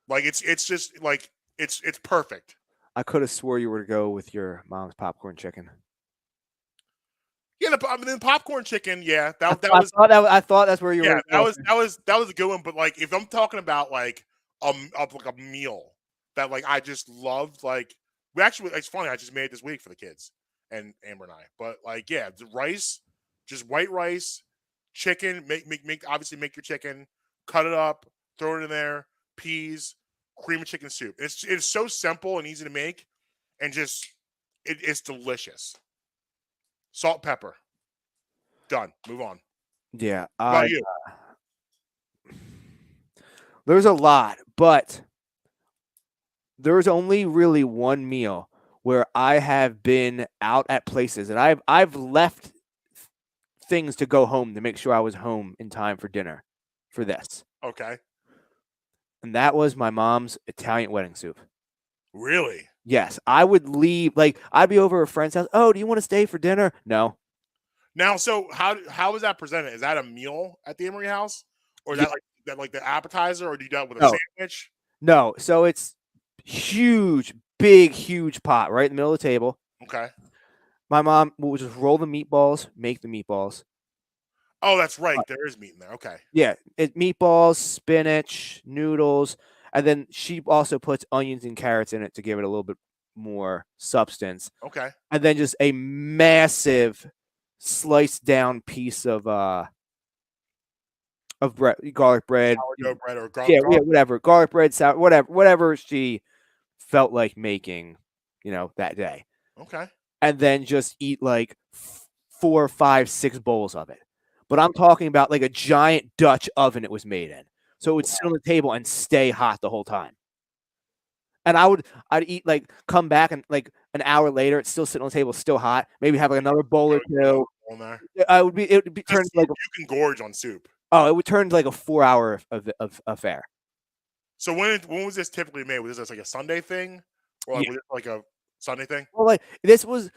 Like it's just like it's perfect. I could have swore you were to go with your mom's popcorn chicken. Yeah, the popcorn chicken. Yeah, that I was. I thought that's where you Yeah, were that going. was a good one. But like, if I'm talking about like like a meal that like I just loved, like we actually, it's funny. I just made it this week for the kids and Amber and I. But like, yeah, the rice, just white rice, chicken. Obviously make your chicken, cut it up, throw it in there, peas, cream of chicken soup. It's so simple and easy to make, and just it's delicious. Salt, pepper, done. Move on. Yeah, What about you? there's a lot, but there's only really one meal where I have been out at places and I've left things to go home to make sure I was home in time for dinner for this. Okay. And that was my mom's Italian wedding soup. Really? Yes, I would leave like I'd be over at a friend's house. Oh, do you want to stay for dinner? No. Now, so how is that presented? Is that a meal at the Emery house, or is Yeah, that like the appetizer, or do you do that with a no. sandwich? No. So it's huge, big, huge pot right in the middle of the table. Okay. My mom will just roll the meatballs, make the meatballs. Oh, that's right. There is meat in there. Okay. Yeah, meatballs, spinach, noodles, and then she also puts onions and carrots in it to give it a little bit more substance. Okay. And then just a massive sliced down piece of bread, garlic bread. Sourdough bread or Yeah, garlic. whatever. Garlic bread, sour, whatever she felt like making, that day. Okay. And then just eat like 4, 5, 6 bowls of it. But I'm talking about like a giant Dutch oven it was made in. So it would sit on the table and stay hot the whole time. And I'd eat like come back and like an hour later, it's still sitting on the table, still hot. Maybe have like another bowl or two. On there. It would be turned like You can gorge on soup. it would turn to like a 4-hour of affair. So when was this typically made? Was this like a Sunday thing, or like, Yeah. was it like a Sunday thing? Well, like this was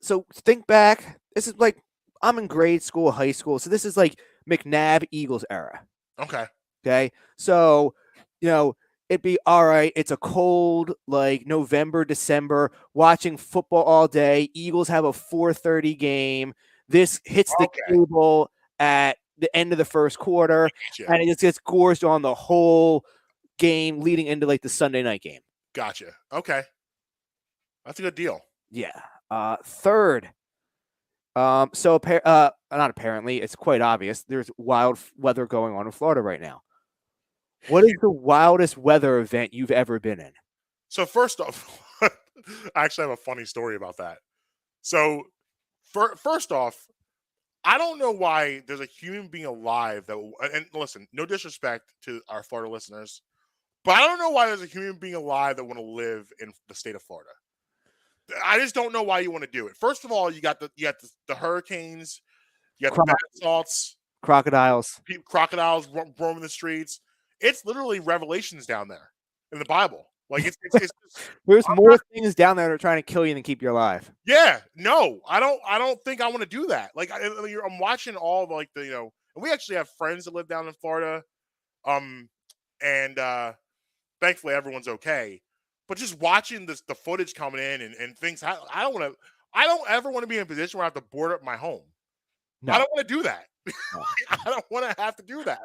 so think back. This is like I'm in grade school, high school, so this is like McNabb Eagles era. Okay. Okay, so it'd be all right. It's a cold like November, December, watching football all day. Eagles have a 4:30 game. This hits the cable at the end of the first quarter, and it just gets gorged on the whole game leading into like the Sunday night game. Gotcha. Okay. That's a good deal. Yeah. Third. So not apparently, it's quite obvious. There's wild weather going on in Florida right now. What is the wildest weather event you've ever been in? So first off, I actually have a funny story about that. So first off, I don't know why there's a human being alive that and listen, no disrespect to our Florida listeners, but I don't know why there's a human being alive that want to live in the state of Florida. I just don't know why you want to do it. First of all, you got the hurricanes, you got the bath salts, crocodiles roaming the streets. It's literally Revelations down there in the Bible. Like it's just, there's more things down there that are trying to kill you than keep you alive. Yeah, no, I don't think I want to do that. Like I'm watching all like and we actually have friends that live down in Florida, and thankfully everyone's okay. But just watching the footage coming in and things, I don't ever want to be in a position where I have to board up my home. No. I don't want to do that. No. I don't want to have to do that.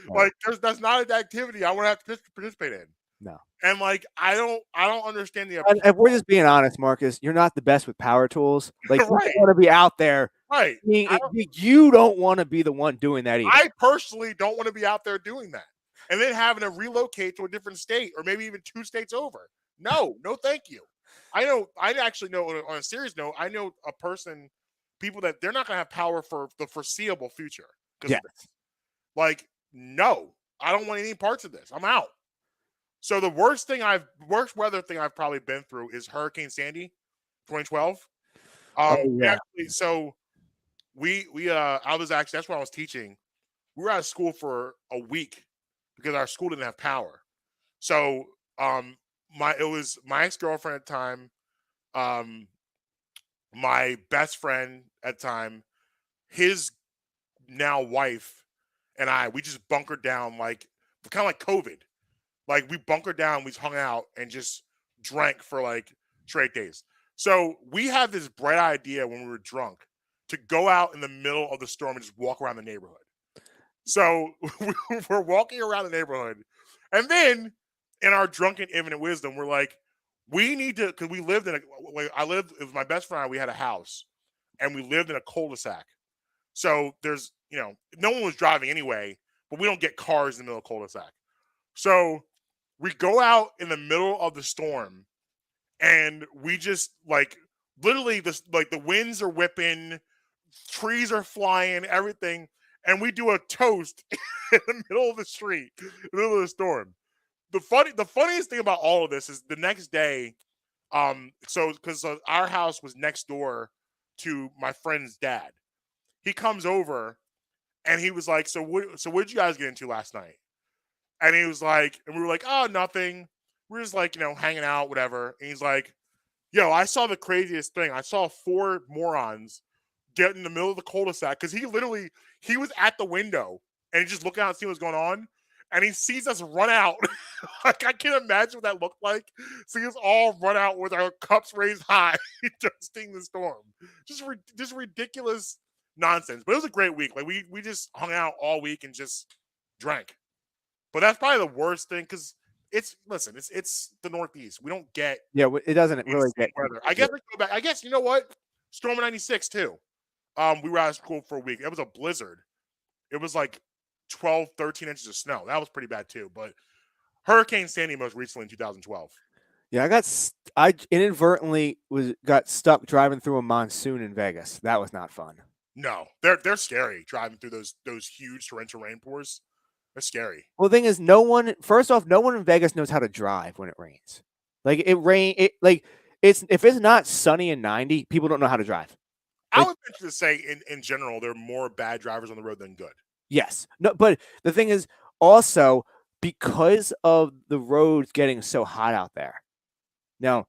No. Like that's not an activity I want to have to participate in. No. And like I don't understand the. If we're just being honest, Marcus, you're not the best with power tools. Like right. You want to be out there. Right. You don't want to be the one doing that either. I personally don't want to be out there doing that. And then having to relocate to a different state or maybe even 2 states over. No, thank you. I actually know on a serious note, I know people that they're not going to have power for the foreseeable future. Yeah. Like, no, I don't want any parts of this. I'm out. So the worst weather thing I've probably been through is Hurricane Sandy, 2012. Yeah. Actually, so I was actually, that's when I was teaching. We were out of school for a week because our school didn't have power. So, it was my ex-girlfriend at the time, my best friend at the time, his now wife, and we just bunkered down like kind of like COVID. Like we bunkered down, we hung out and just drank for like straight days. So we had this bright idea when we were drunk to go out in the middle of the storm and just walk around the neighborhood. So we're walking around the neighborhood, and then in our drunken infinite wisdom, we're like, we need to, because we lived in it was my best friend and I, we had a house, and we lived in a cul-de-sac. So there's, no one was driving anyway, but we don't get cars in the middle of cul-de-sac. So we go out in the middle of the storm, and we just literally the winds are whipping, trees are flying, everything, and we do a toast in the middle of the street, in the middle of the storm. The funniest thing about all of this is the next day, because our house was next door to my friend's dad. He comes over and he was like, so what did you guys get into last night? And he was like, and we were like, oh, nothing. We're just hanging out, whatever. And he's like, yo, I saw the craziest thing. I saw 4 morons get in the middle of the cul-de-sac, because he was at the window and he just looking out and seeing what's going on. And he sees us run out. I can't imagine what that looked like. See us all run out with our cups raised high, toasting the storm. Just ridiculous nonsense. But it was a great week. We just hung out all week and just drank. But that's probably the worst thing, because it's the Northeast. We don't get it doesn't really get weather. I guess go back. I guess you know what? Storm of '96 too. We were out of school for a week. It was a blizzard. It was 12, 13 inches of snow. That was pretty bad too. But Hurricane Sandy most recently in 2012. Yeah, I inadvertently got stuck driving through a monsoon in Vegas. That was not fun. No, they're scary driving through those huge torrential rainpours. They're scary. Well, the thing is, no one in Vegas knows how to drive when it rains. If it's not sunny and 90, people don't know how to drive. I would venture to say, in general, there are more bad drivers on the road than good. Yes. No, but the thing is also, because of the roads getting so hot out there. Now,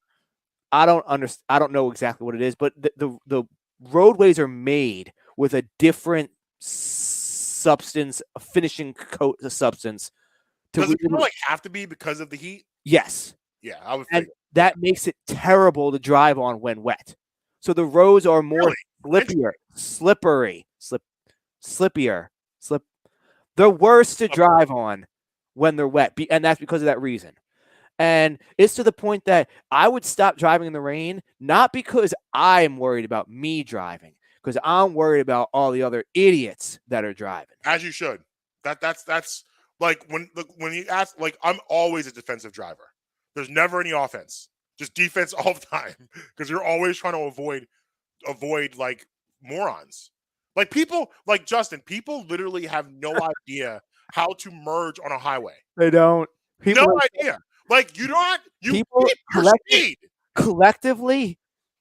I don't know exactly what it is, but the roadways are made with a different substance, a finishing coat, a substance. Does it have to be because of the heat? Yes. Yeah, I would and think. That makes it terrible to drive on when wet. So the roads are more slippier. They're worse to drive on when they're wet, and that's because of that reason. And it's to the point that I would stop driving in the rain, not because I'm worried about me driving, because I'm worried about all the other idiots that are driving. As you should. That's when you ask, I'm always a defensive driver. There's never any offense, just defense all the time, because you're always trying to avoid morons. People like Justin, people literally have no idea how to merge on a highway. They don't. No idea. You keep your speed. Collectively,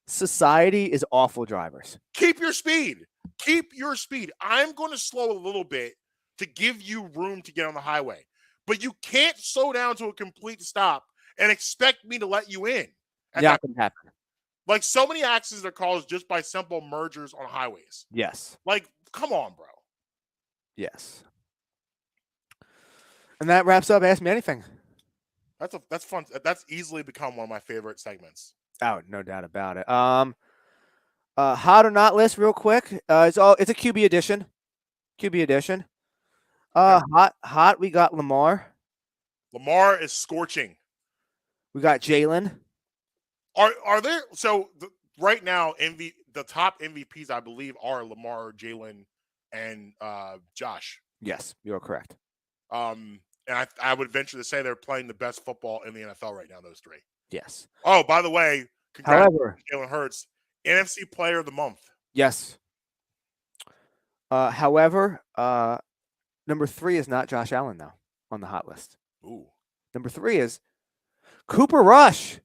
society is awful drivers. Keep your speed. Keep your speed. I'm going to slow a little bit to give you room to get on the highway. But you can't slow down to a complete stop and expect me to let you in. That can happen. So many accidents are caused just by simple mergers on highways. Yes. Come on, bro. Yes. And that wraps up Ask Me Anything. That's fun. That's easily become one of my favorite segments. Oh, no doubt about it. Hot or not list, real quick. It's a QB edition. Hot. We got Lamar. Lamar is scorching. We got Jalen. Are there right now the top MVPs I believe are Lamar, Jalen, and Josh. Yes, you're correct. And I would venture to say they're playing the best football in the NFL right now. Those 3. Yes. Oh, by the way, congratulations, Jalen Hurts, NFC Player of the Month. Yes. However, number 3 is not Josh Allen though on the hot list. Ooh. Number 3 is Cooper Rush.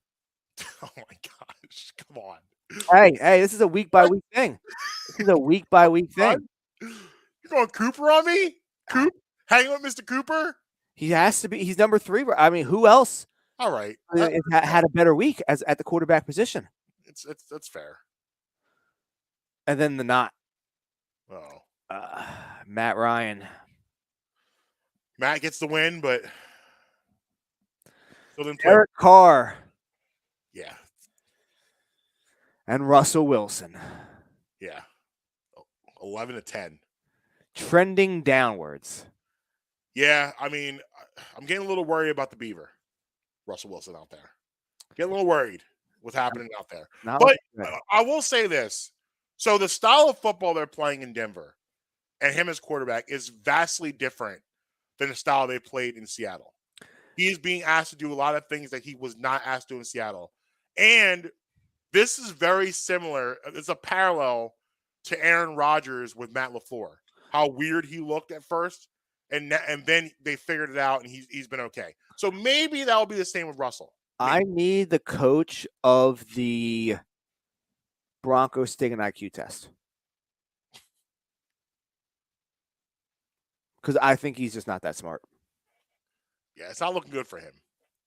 Oh my gosh! Come on. Hey! This is a week by week thing. You're going Cooper on me? Coop? Hanging with Mr. Cooper? He has to be. He's number 3. I mean, who else? All right. Had a better week at the quarterback position. That's fair. And then the not. Oh. Matt Ryan. Matt gets the win, but still didn't play. Derek Carr. Yeah. And Russell Wilson. Yeah. 11-10. Trending downwards. Yeah, I mean, I'm getting a little worried about the Beaver, Russell Wilson out there. Getting a little worried what's happening out there. Not But looking good. I will say this. So the style of football they're playing in Denver and him as quarterback is vastly different than the style they played in Seattle. He is being asked to do a lot of things that he was not asked to do in Seattle. And this is very similar. It's a parallel to Aaron Rodgers with Matt LaFleur. How weird he looked at first, and then they figured it out, and he's been okay. So maybe that'll be the same with Russell. Maybe. I need the coach of the Broncos take an IQ test. Because I think he's just not that smart. Yeah, it's not looking good for him.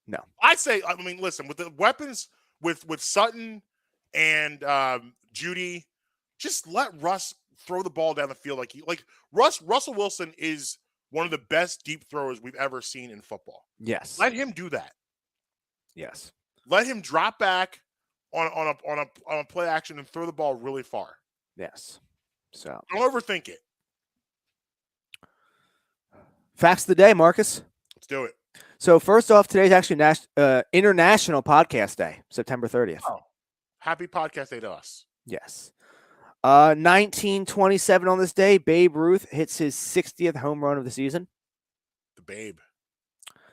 No. I mean, listen, with the weapons with Sutton and Judy, just let Russ throw the ball down the field Russell Wilson is one of the best deep throwers we've ever seen in football. Yes. Let him do that. Yes. Let him drop back on a play action and throw the ball really far. Yes. So don't overthink it. Facts of the day, Marcus. Let's do it. So first off, today's actually International Podcast Day, September 30th. Oh, happy podcast day to us. Yes. 1927 on this day, Babe Ruth hits his 60th home run of the season. The Babe.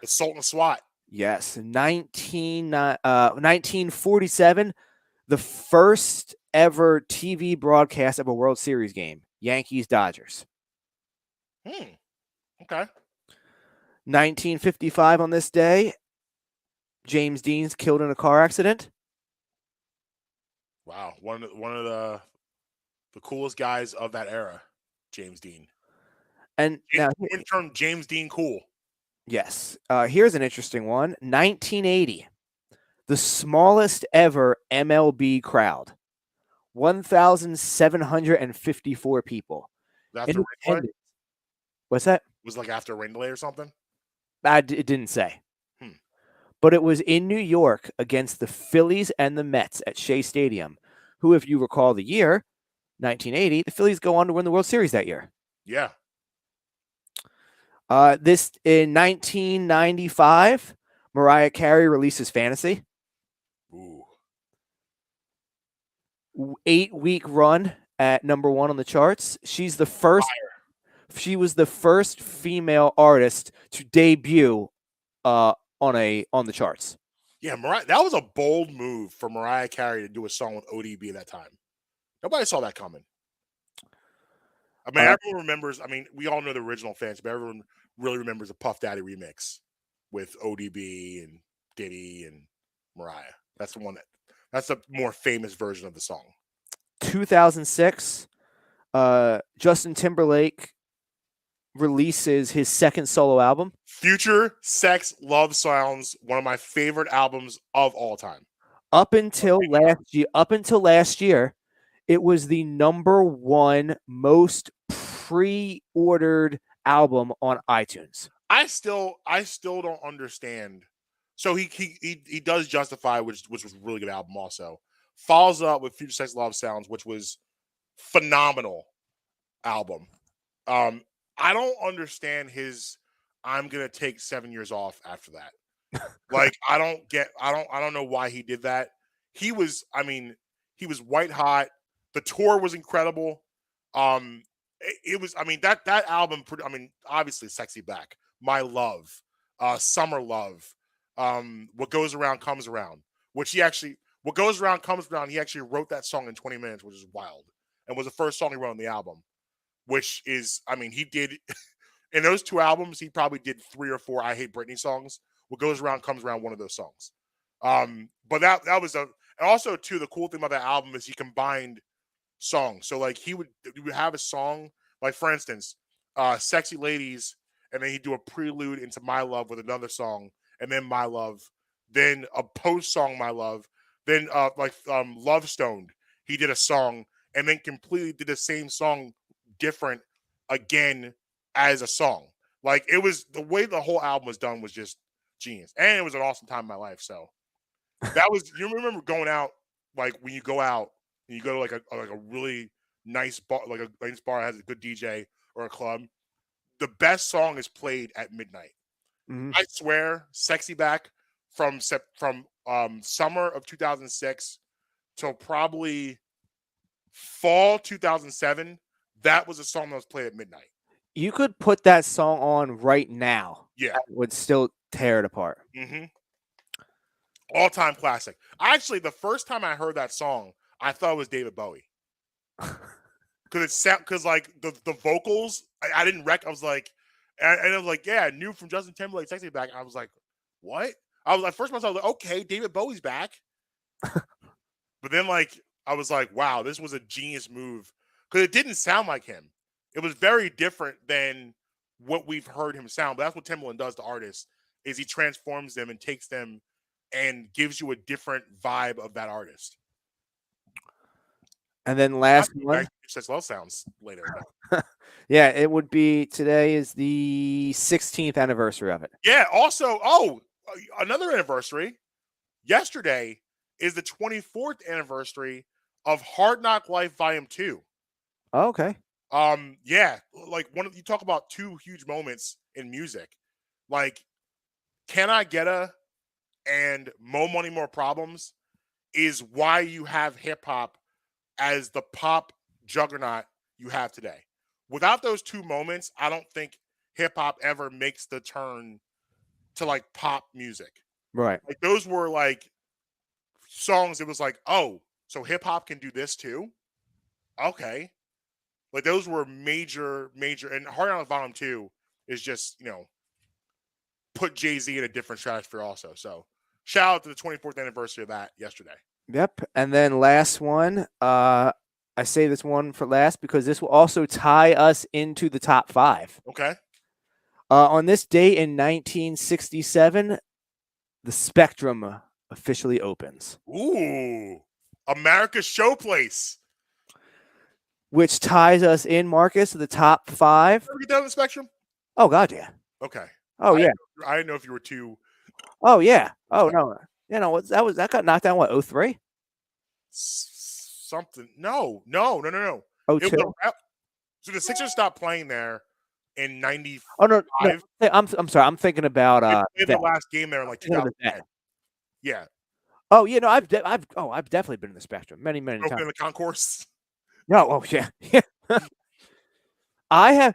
It's Sultan of SWAT. Yes. 1947, the first ever TV broadcast of a World Series game, Yankees-Dodgers. Okay. 1955 on this day, James Dean's killed in a car accident. Wow, one of the coolest guys of that era, James Dean. And now, in term James Dean cool. Yes. Here's an interesting one. 1980, the smallest ever MLB crowd, 1,754 people. After rain delay? What's that? Was like after rain delay or something? It didn't say. But it was in New York against the Phillies and the Mets at Shea Stadium, who, if you recall the year, 1980, the Phillies go on to win the World Series that year. Yeah. This in 1995, Mariah Carey releases Fantasy. Ooh. 8-week run at number 1 on the charts. She was the first female artist to debut on the charts. Yeah, that was a bold move for Mariah Carey to do a song with ODB at that time. Nobody saw that coming. I mean, everyone remembers. I mean, we all know the original fans, but everyone really remembers the Puff Daddy remix with ODB and Diddy and Mariah. That's the one that's the more famous version of the song. 2006, Justin Timberlake releases his second solo album. Future Sex Love Sounds, one of my favorite albums of all time. Up until last year, it was the number 1 most pre-ordered album on iTunes. I still don't understand. So he does Justify, which was a really good album also. Follows up with Future Sex Love Sounds, which was phenomenal album. I don't understand his I'm gonna take 7 years off after that. Like I don't know why he did that. He was white hot. The tour was incredible. It was that album. Obviously Sexy Back, My Love, Summer Love, What Goes Around Comes Around. What Goes Around Comes Around. He actually wrote that song in 20 minutes, which is wild, and was the first song he wrote on the album. Which is, he did in those 2 albums, he probably did 3 or 4 I Hate Britney songs. What Goes Around Comes Around, one of those songs. But that was and also too, the cool thing about that album is he combined songs. So like he would have a song, like for instance, Sexy Ladies, and then he'd do a prelude into My Love with another song, and then My Love, then a post song, My Love, then Love Stoned, he did a song, and then completely did the same song different again as a song. Like it was the way the whole album was done was just genius, and it was an awesome time in my life. So that was, you remember going out, like when you go out and you go to like a really nice bar, like a nice bar that has a good DJ or a club, the best song is played at midnight. Mhm. I swear, "Sexy Back" from summer of 2006 till probably fall 2007, that was a song that was played at midnight. You could put that song on right now. Yeah. It would still tear it apart. Mm-hmm. All-time classic. Actually, the first time I heard that song, I thought it was David Bowie. Because like the vocals, I didn't I was like, and I was like, yeah, new from Justin Timberlake, "Sexy Back." I was like, what? I was like, first myself, like, okay, David Bowie's back. But then like I was like, wow, this was a genius move because it didn't sound like him. It was very different than what we've heard him sound. But that's what Timberland does to artists: is he transforms them and takes them and gives you a different vibe of that artist. And then last one. Such love sounds later. Yeah, it would be today is the 16th anniversary of it. Yeah. Also, another anniversary. Yesterday is the 24th anniversary of Hard Knock Life Volume 2. Oh, okay. Yeah, like you talk about two huge moments in music, like "Can I Get a" and "More Money, More Problems" is why you have hip hop as the pop juggernaut you have today. Without those two moments, I don't think hip hop ever makes the turn to like pop music. Right. Like those were like songs. It was like, oh, so hip hop can do this too. Okay. Like those were major, and Hard Knock Volume 2 is just, put Jay-Z in a different stratosphere also. So shout out to the 24th anniversary of that yesterday. Yep. And then last one, I say this one for last because this will also tie us into the top 5. Okay. On this date in 1967, the Spectrum officially opens. Ooh, America's Showplace. Which ties us in, Marcus, to the top 5. Ever get down the Spectrum? Oh, God, yeah. Okay. Oh, yeah. I didn't know if you were too. Oh, yeah. Oh, no. That got knocked down, what, 03? Something. No. 02? So the Sixers stopped playing there in 95. Oh, no. I'm sorry. I'm thinking about they played the last game there in like 2010. Yeah. Oh, yeah. No, I've definitely been in the Spectrum many times. In the concourse. No. Oh, yeah. I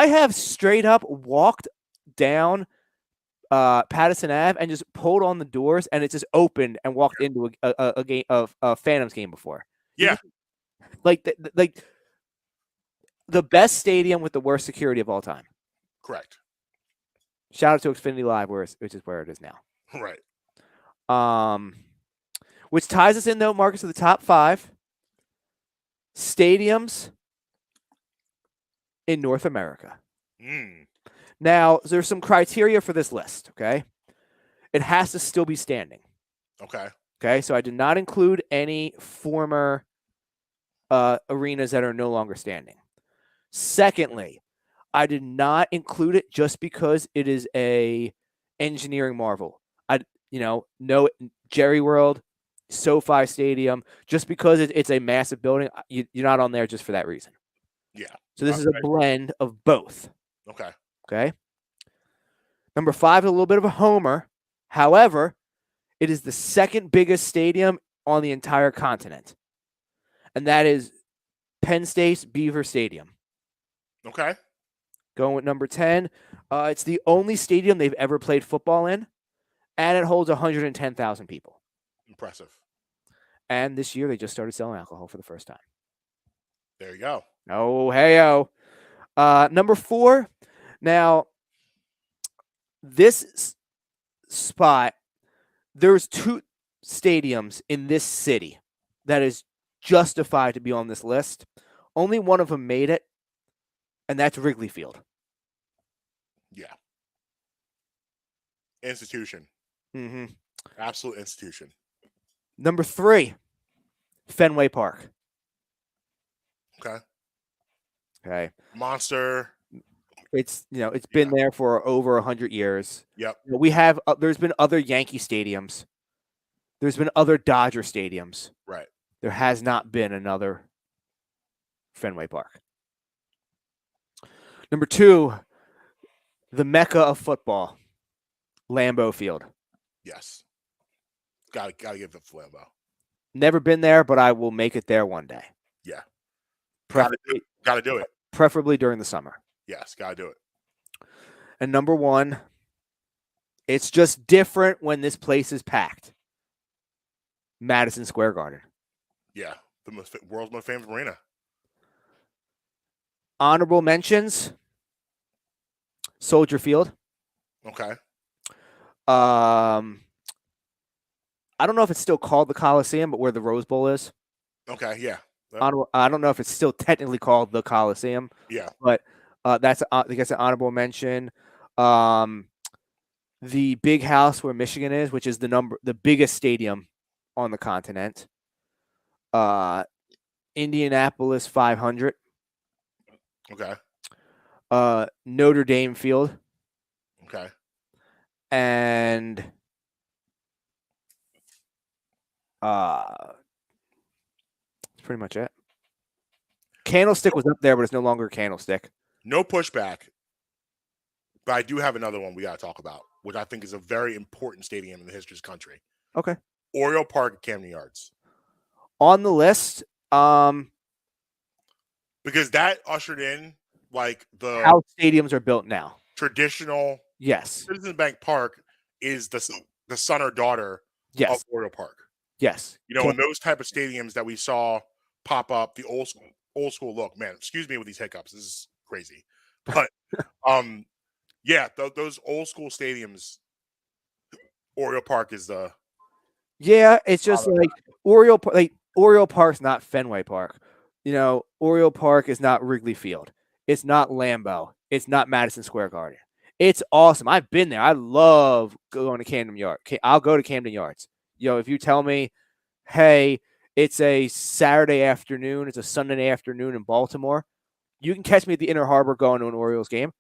have straight up walked down Patterson Ave and just pulled on the doors and it just opened and walked into a game of a Phantoms game before. Yeah. Like the best stadium with the worst security of all time. Correct. Shout out to Xfinity Live, which is where it is now. Right. Which ties us in though, Marcus, to the top 5 stadiums in North America. Now, there's some criteria for this list, okay? It has to still be standing. Okay, so I did not include any former arenas that are no longer standing. Secondly, I did not include it just because it is a engineering marvel. No Jerry World, SoFi Stadium, just because it's a massive building, you're not on there just for that reason. Yeah. So this is a blend of both. Okay. Number 5 is a little bit of a homer. However, it is the second biggest stadium on the entire continent. And that is Penn State's Beaver Stadium. Okay. Going with number 10. It's the only stadium they've ever played football in. And it holds 110,000 people. Impressive. And this year they just started selling alcohol for the first time. There you go. Oh, hey-o. Number 4. Now, this spot, there's 2 stadiums in this city that is justified to be on this list. Only one of them made it, and that's Wrigley Field. Yeah. Institution. Mm-hmm. Absolute institution. Number 3, Fenway Park. Okay. Monster. It's been there for over 100 years. Yep. We have there's been other Yankee stadiums. There's been other Dodger stadiums. Right. There has not been another Fenway Park. Number 2, the mecca of football, Lambeau Field. Yes. Gotta give it to Lambeau. Never been there, but I will make it there one day. Yeah. Preferably, Gotta do it. preferably during the summer. Yes, gotta do it. And number 1, it's just different when this place is packed. Madison Square Garden. Yeah. The world's most famous arena. Honorable mentions, Soldier Field. Okay. I don't know if it's still called the Coliseum, but where the Rose Bowl is. Okay, yeah. I don't know if it's still technically called the Coliseum. Yeah. But that's I guess an honorable mention. The big house where Michigan is, which is the biggest stadium on the continent. Indianapolis 500. Okay. Notre Dame Field. Okay. And that's pretty much it. Candlestick was up there, but it's no longer Candlestick. No pushback. But I do have another one we got to talk about, which I think is a very important stadium in the history of this country. Okay. Oriole Park at Camden Yards. On the list, because that ushered in like the how stadiums are built now. Traditional. Yes. Citizens Bank Park is the son or daughter Yes. of Oriole Park. Yes. You know, in those type of stadiums that we saw pop up, the old school look, man, excuse me with these hiccups. This is crazy. But yeah, those old school stadiums, Oriole Park is the it's just like Oriole Park's not Fenway Park. You know, Oriole Park is not Wrigley Field. It's not Lambeau. It's not Madison Square Garden. It's awesome. I've been there. I love going to Camden Yards. I'll go to Camden Yards. You know, if you tell me, hey, it's a Saturday afternoon, it's a Sunday afternoon in Baltimore, you can catch me at the Inner Harbor going to an Orioles game.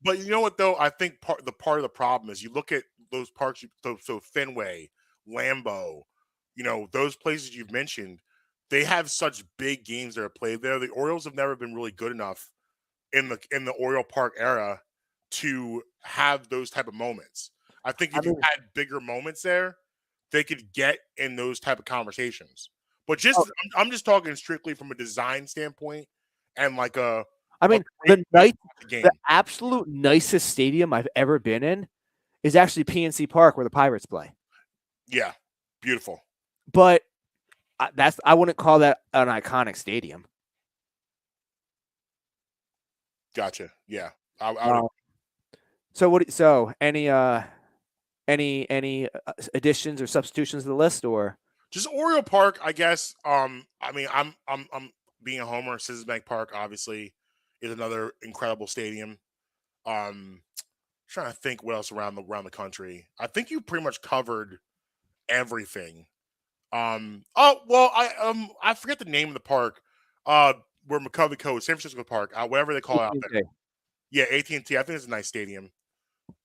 But you know what, though? I think part of the problem is you look at those parks, so Fenway, Lambeau, you know, those places you've mentioned, they have such big games that are played there. The Orioles have never been really good enough in the Oriole Park era to have those type of moments. I think if you had bigger moments there, they could get in those type of conversations. But I'm just talking strictly from a design standpoint and like the absolute nicest stadium I've ever been in is actually PNC Park where the Pirates play. Yeah, beautiful. But I wouldn't call that an iconic stadium. Gotcha. Yeah. So any additions or substitutions to the list, or just Oriole Park? I guess. I mean, I'm being a homer. Citizens Bank Park obviously is another incredible stadium. Trying to think what else around the country. I think you pretty much covered everything. I forget the name of the park. Where McCovey Cove, San Francisco Park, whatever they call it out there. Yeah, AT&T. I think it's a nice stadium.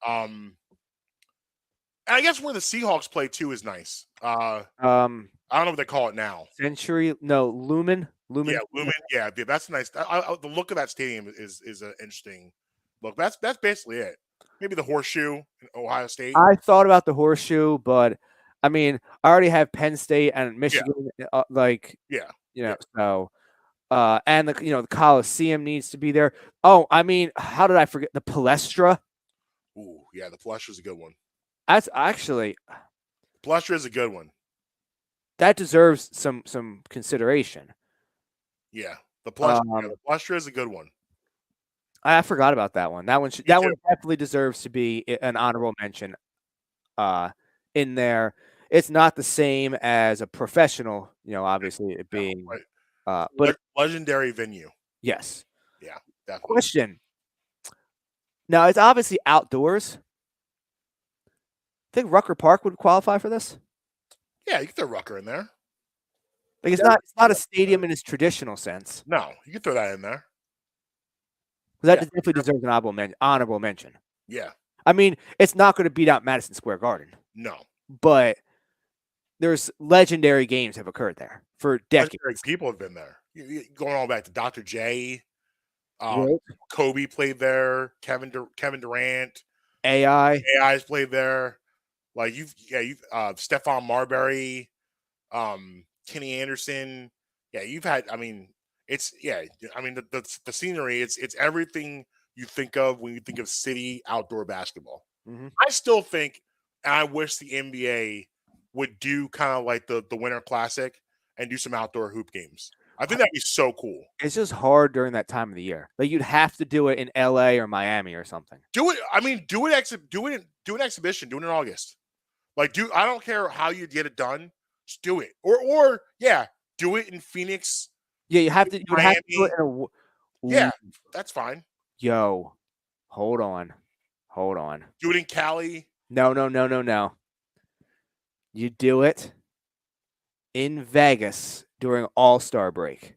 And I guess where the Seahawks play too is nice. I don't know what they call it now. Lumen. Yeah, Lumen. Yeah, that's nice. The look of that stadium is an interesting look. That's basically it. Maybe the Horseshoe in Ohio State. I thought about the Horseshoe, but I mean, I already have Penn State and Michigan. So. And the Coliseum needs to be there. Oh, I mean, how did I forget the Palestra? Ooh, yeah, the Palestra is a good one. That's actually Palestra is a good one. That deserves some consideration. Yeah, the Palestra is a good one. I forgot about that one. That one definitely deserves to be an honorable mention. In there, it's not the same as a professional. You know, obviously it being. Right. But legendary venue. Yes. Yeah, definitely. Question. Now it's obviously outdoors. Think Rucker Park would qualify for this? Yeah, you can throw Rucker in there. Like it's not a stadium in its traditional sense. No, you can throw that in there. That definitely deserves an honorable mention. Yeah. I mean, it's not going to beat out Madison Square Garden. No. But there's legendary games have occurred there for decades. Legendary people have been there. Going all back to Dr. J. Right. Kobe played there. Kevin Durant. AI's played there. Like you've Stephon Marbury, Kenny Anderson. Yeah, you've had. I mean, the scenery. It's everything you think of when you think of city outdoor basketball. Mhm. I still think, and I wish the NBA would do kind of like the Winter Classic and do some outdoor hoop games. I think that'd be so cool. It's just hard during that time of the year. Like you'd have to do it in LA or Miami or something. Do it. I mean, do an exhibition. Do it in August. Like, I don't care how you get it done. Just do it. Or do it in Phoenix. Yeah, you have to do it in Yeah, that's fine. Yo, hold on. Do it in Cali. No. You do it in Vegas during All-Star break.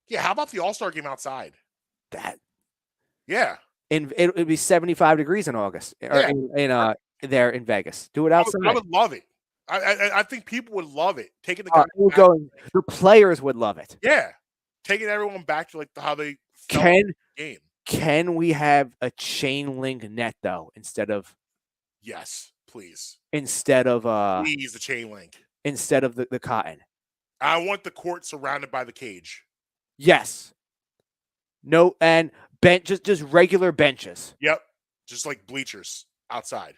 Yeah, how about the All-Star game outside? Yeah. It would be 75 degrees in August. Or there in Vegas. Do it outside. I would love it. I think people would love it. Taking the guys the players would love it. Yeah. Taking everyone back to like how they felt in the game. Can we have a chain link net though instead of Yes, please. Instead of please the chain link. Instead of the cotton. I want the court surrounded by the cage. Yes. No, and just regular benches. Yep. Just like bleachers outside.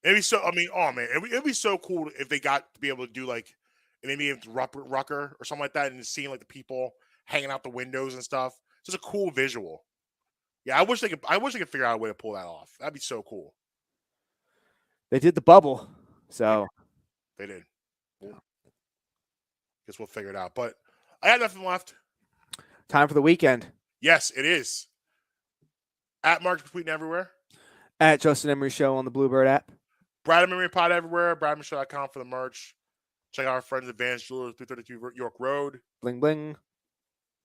It'd be so. I mean, oh man, it'd be so cool if they got to be able to do like maybe Rucker or something like that, and seeing like the people hanging out the windows and stuff. Just a cool visual. Yeah, I wish they could figure out a way to pull that off. That'd be so cool. They did the bubble, so they did. Guess we'll figure it out. But I had nothing left. Time for the weekend. Yes, it is. At Marques tweeting everywhere. At Justin Emery Show on the Bluebird app. Brad Emery Pod everywhere. BradMichelle.com for the merch. Check out our friends at Advanced Jewelers, 332 York Road. Bling bling.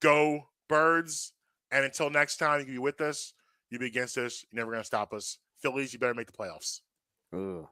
Go Birds. And until next time, you can be with us. You be against us. You're never going to stop us. Phillies, you better make the playoffs. Ooh.